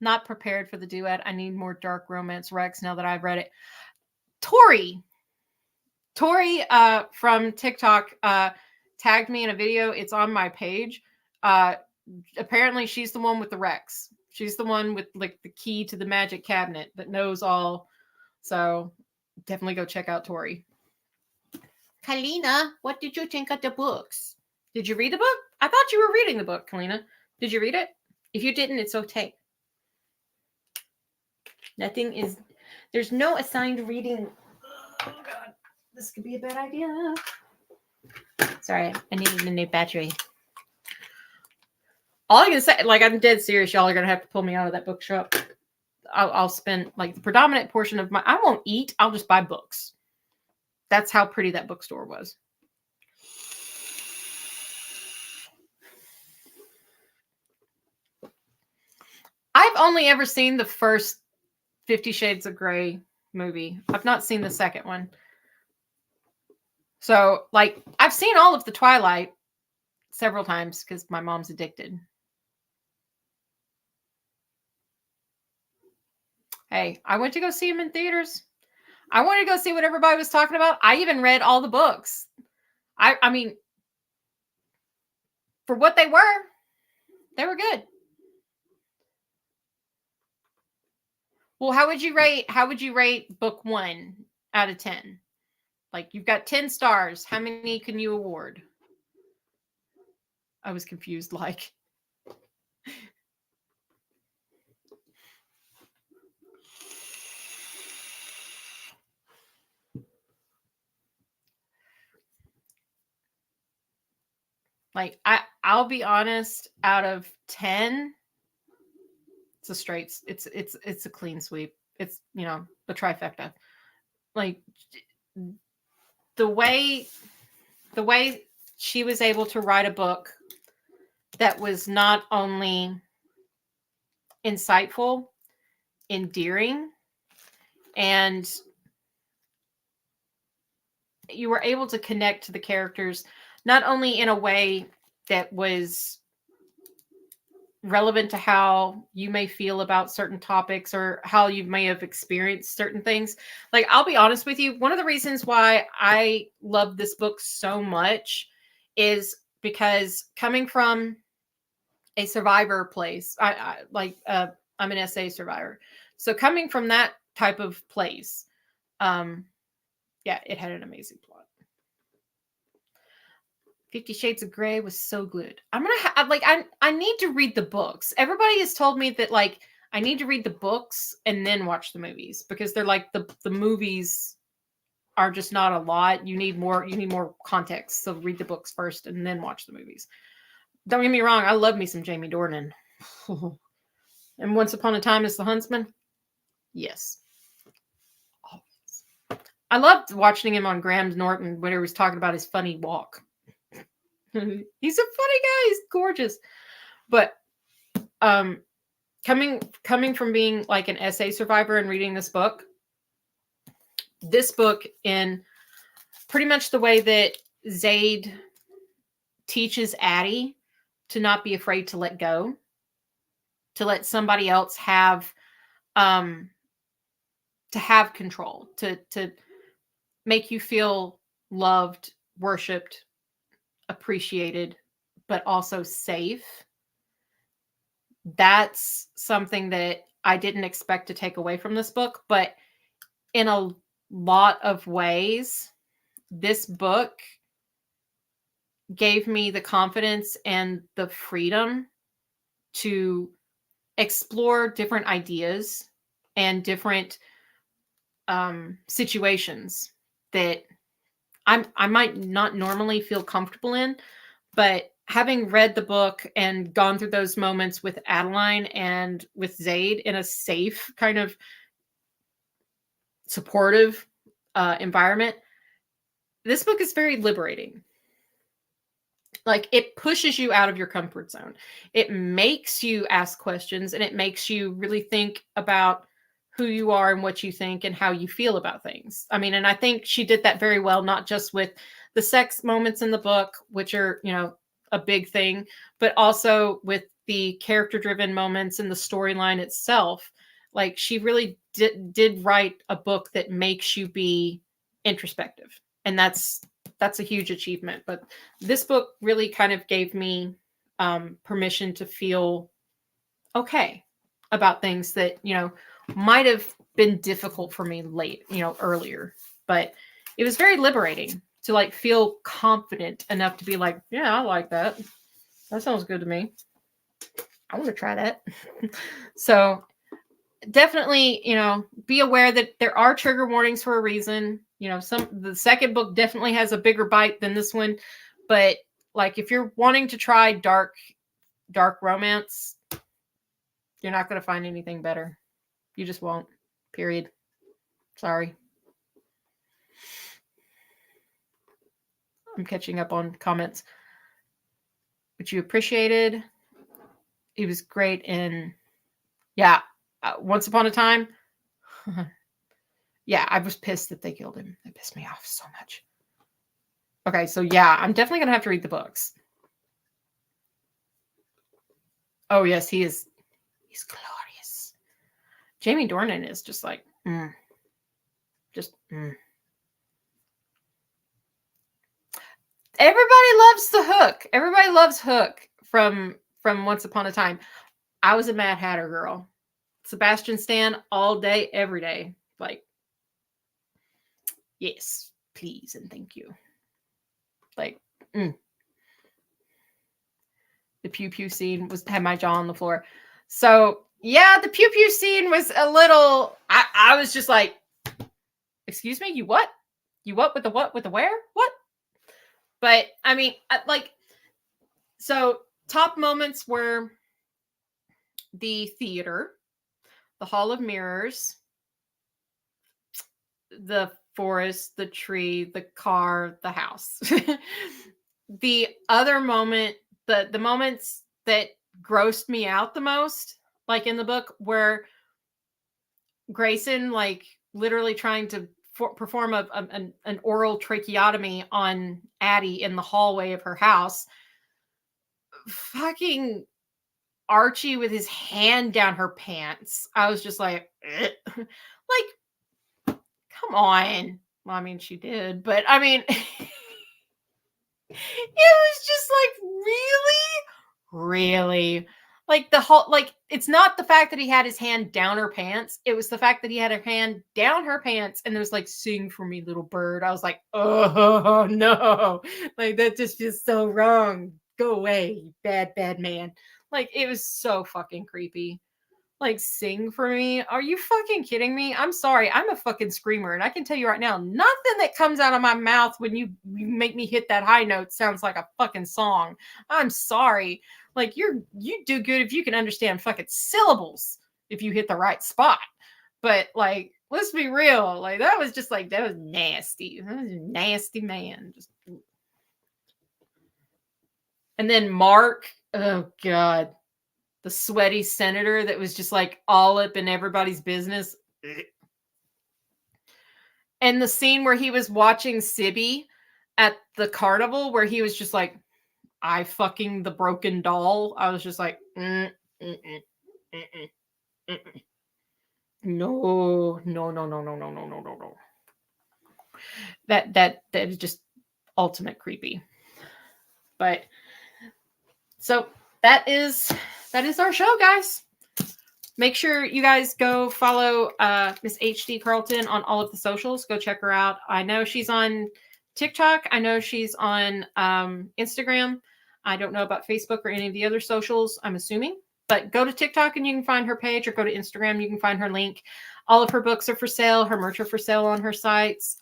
Not prepared for the duet. I need more dark romance Rex now that I've read it. Tori from TikTok tagged me in a video. It's on my page. Apparently she's the one with the Rex. She's the one with, like, the key to the magic cabinet that knows all. So definitely go check out Tori. Kalina, what did you think of the books? Did you read the book? I thought you were reading the book, Kalina. Did you read it? If you didn't, it's okay. There's no assigned reading. Oh God, this could be a bad idea. Sorry, I needed a new battery. All I can say, like, I'm dead serious. Y'all are going to have to pull me out of that bookshop. I'll spend, like, the predominant portion of I won't eat. I'll just buy books. That's how pretty that bookstore was. I've only ever seen the first 50 Shades of Grey movie. I've not seen the second one. So, like, I've seen all of the Twilight several times because my mom's addicted. Hey, I went to go see him in theaters. I wanted to go see what everybody was talking about. I even read all the books. I mean, for what they were good. Well, how would you rate book 1 out of 10? Like, you've got 10 stars. How many can you award? I was confused, like. Like, I'll be honest, out of 10, it's a straight, it's a clean sweep. It's, the trifecta. Like, the way she was able to write a book that was not only insightful, endearing, and you were able to connect to the characters not only in a way that was relevant to how you may feel about certain topics or how you may have experienced certain things. Like, I'll be honest with you, one of the reasons why I love this book so much is because coming from a survivor place, I'm an SA survivor. So coming from that type of place, yeah, it had an amazing plot. 50 Shades of Grey was so good. I'm gonna I need to read the books. Everybody has told me that like I need to read the books and then watch the movies because they're like the movies are just not a lot. You need more context. So read the books first and then watch the movies. Don't get me wrong, I love me some Jamie Dornan. And Once Upon a Time as the Huntsman. Yes. Always. I loved watching him on Graham Norton when he was talking about his funny walk. He's a funny guy. He's gorgeous. But coming from being like an SA survivor and reading this book in pretty much the way that Zaid teaches Addie to not be afraid to let go, to let somebody else have control, to make you feel loved, worshipped, appreciated, but also safe. That's something that I didn't expect to take away from this book, but in a lot of ways, this book gave me the confidence and the freedom to explore different ideas and different situations that I might not normally feel comfortable in, but having read the book and gone through those moments with Adeline and with Zaid in a safe kind of supportive environment, this book is very liberating. Like, it pushes you out of your comfort zone. It makes you ask questions and it makes you really think about who you are and what you think and how you feel about things. I mean, and I think she did that very well, not just with the sex moments in the book, which are, a big thing, but also with the character-driven moments and the storyline itself. Like, she really did write a book that makes you be introspective. And that's a huge achievement. But this book really kind of gave me permission to feel okay about things that, might have been difficult for me earlier. But it was very liberating to like feel confident enough to be like, yeah, I like that. That sounds good to me. I want to try that. So definitely, be aware that there are trigger warnings for a reason. The second book definitely has a bigger bite than this one, but like if you're wanting to try dark romance, you're not going to find anything better. You just won't. Period. Sorry. I'm catching up on comments. Which you appreciated. He was great in, Once Upon a Time. Yeah, I was pissed that they killed him. It pissed me off so much. Okay, so yeah, I'm definitely going to have to read the books. Oh, yes, he's glorious. Jamie Dornan is just like, Everybody loves the Hook. Everybody loves Hook from Once Upon a Time. I was a Mad Hatter girl. Sebastian Stan all day, every day. Like, yes, please and thank you. Like, the pew pew scene had my jaw on the floor. So yeah, the pew pew scene was a little. I was just like, excuse me, you what? You what with the what with the where? What? But I mean, so top moments were the theater, the Hall of Mirrors, the forest, the tree, the car, the house. The other moment, the moments that grossed me out the most, like in the book, where Grayson, like literally trying to perform an oral tracheotomy on Addie in the hallway of her house, fucking Archie with his hand down her pants. I was just like, like, come on. Well, I mean, she did, but I mean, it was just like, really? Like the whole, like, it's not the fact that he had his hand down her pants. It was the fact that he had her hand down her pants and it was like, sing for me, little bird. I was like, oh no. Like, that just feels so wrong. Go away, you bad man. Like, it was so fucking creepy. Like, sing for me? Are you fucking kidding me? I'm sorry. I'm a fucking screamer. And I can tell you right now, nothing that comes out of my mouth when you make me hit that high note sounds like a fucking song. I'm sorry. Like, you do good if you can understand fucking syllables if you hit the right spot. But, like, let's be real. Like, that was just like, that was nasty. That was a nasty man. Just... And then Mark, oh God. The sweaty senator that was just like all up in everybody's business. And the scene where he was watching Sibby at the carnival where he was just like, I fucking the broken doll. I was just like, no. That is just ultimate creepy. But so that is our show, guys. Make sure you guys go follow Miss HD Carlton on all of the socials. Go check her out. I know she's on TikTok. I know she's on Instagram. I don't know about Facebook or any of the other socials, I'm assuming. But go to TikTok and you can find her page, or go to Instagram. You can find her link. All of her books are for sale. Her merch are for sale on her sites.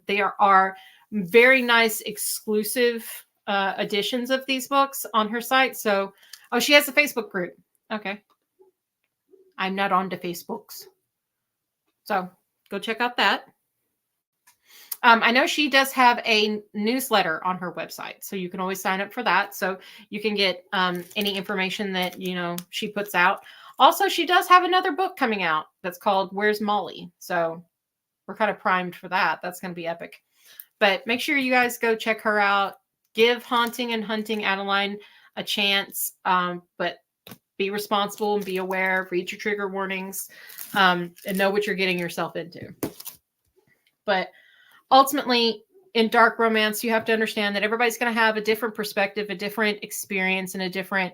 They are very nice exclusive editions of these books on her site. So, oh, she has a Facebook group. Okay. I'm not on to Facebooks. So go check out that. I know she does have a newsletter on her website, so you can always sign up for that. So you can get any information that, she puts out. Also, she does have another book coming out that's called Where's Molly? So we're kind of primed for that. That's going to be epic. But make sure you guys go check her out. Give Haunting and Hunting Adeline a chance. But be responsible and be aware, read your trigger warnings, and know what you're getting yourself into. But ultimately, in dark romance, you have to understand that everybody's going to have a different perspective, a different experience, and a different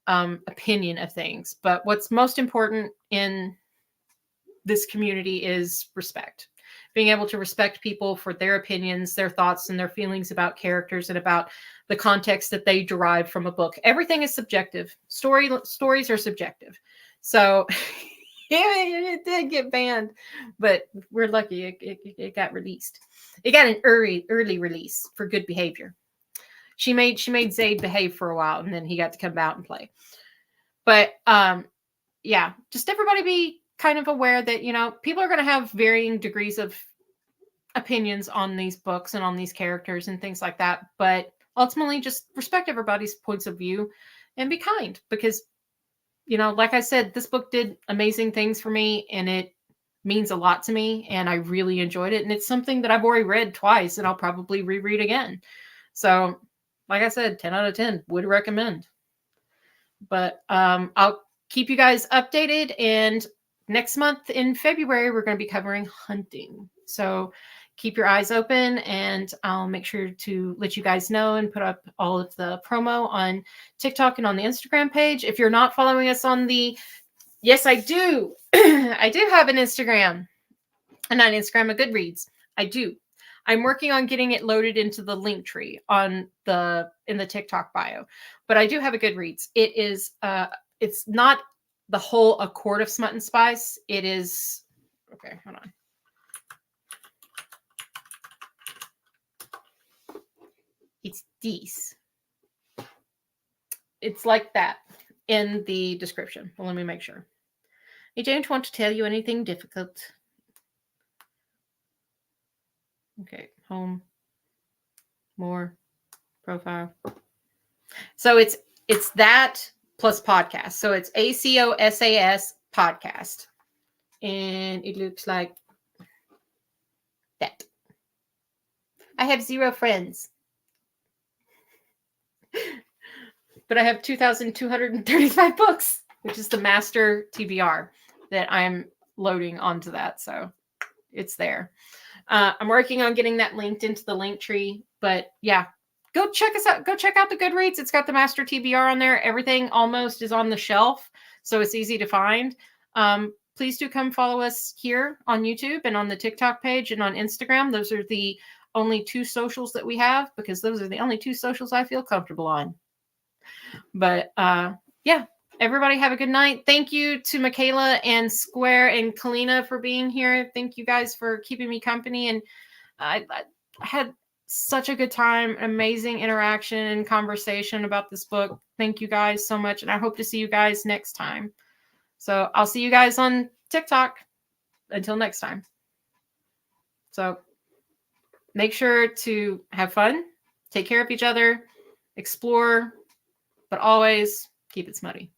opinion of things. But what's most important in this community is respect. Being able to respect people for their opinions, their thoughts, and their feelings about characters and about the context that they derive from a book. Everything is subjective. Stories are subjective. So it did get banned, but we're lucky it got released. It got an early release for good behavior. She made Zayd behave for a while, and then he got to come out and play. But yeah, just everybody be kind of aware that, people are going to have varying degrees of opinions on these books and on these characters and things like that. But ultimately, just respect everybody's points of view and be kind, because, like I said, this book did amazing things for me and it means a lot to me and I really enjoyed it. And it's something that I've already read twice and I'll probably reread again. So, like I said, 10 out of 10 would recommend. But I'll keep you guys updated, and next month in February, we're going to be covering hunting. So keep your eyes open, and I'll make sure to let you guys know and put up all of the promo on TikTok and on the Instagram page. If you're not following us on yes, I do. I do have an Instagram. And not Instagram, a Goodreads. I do. I'm working on getting it loaded into the link tree in the TikTok bio. But I do have a Goodreads. It is it's not the whole A Quart of Smut and Spice. It is, okay, hold on. It's these. It's like that in the description. Well, let me make sure. I don't want to tell you anything difficult. Okay, home, more, profile. So it's that plus podcast. So it's ACOSAS podcast. And it looks like that. I have 0 friends. but I have 2,235 books, which is the master TBR that I'm loading onto that. So it's there. I'm working on getting that linked into the link tree, but yeah, go check us out. Go check out the Goodreads. It's got the master TBR on there. Everything almost is on the shelf, so it's easy to find. Please do come follow us here on YouTube and on the TikTok page and on Instagram. Those are the only 2 socials that we have, because those are the only 2 socials I feel comfortable on. But yeah, everybody have a good night. Thank you to Michaela and Square and Kalina for being here. Thank you guys for keeping me company. And I had such a good time, amazing interaction and conversation about this book. Thank you guys so much. And I hope to see you guys next time. So I'll see you guys on TikTok. Until next time. So make sure to have fun, take care of each other, explore, but always keep it smutty.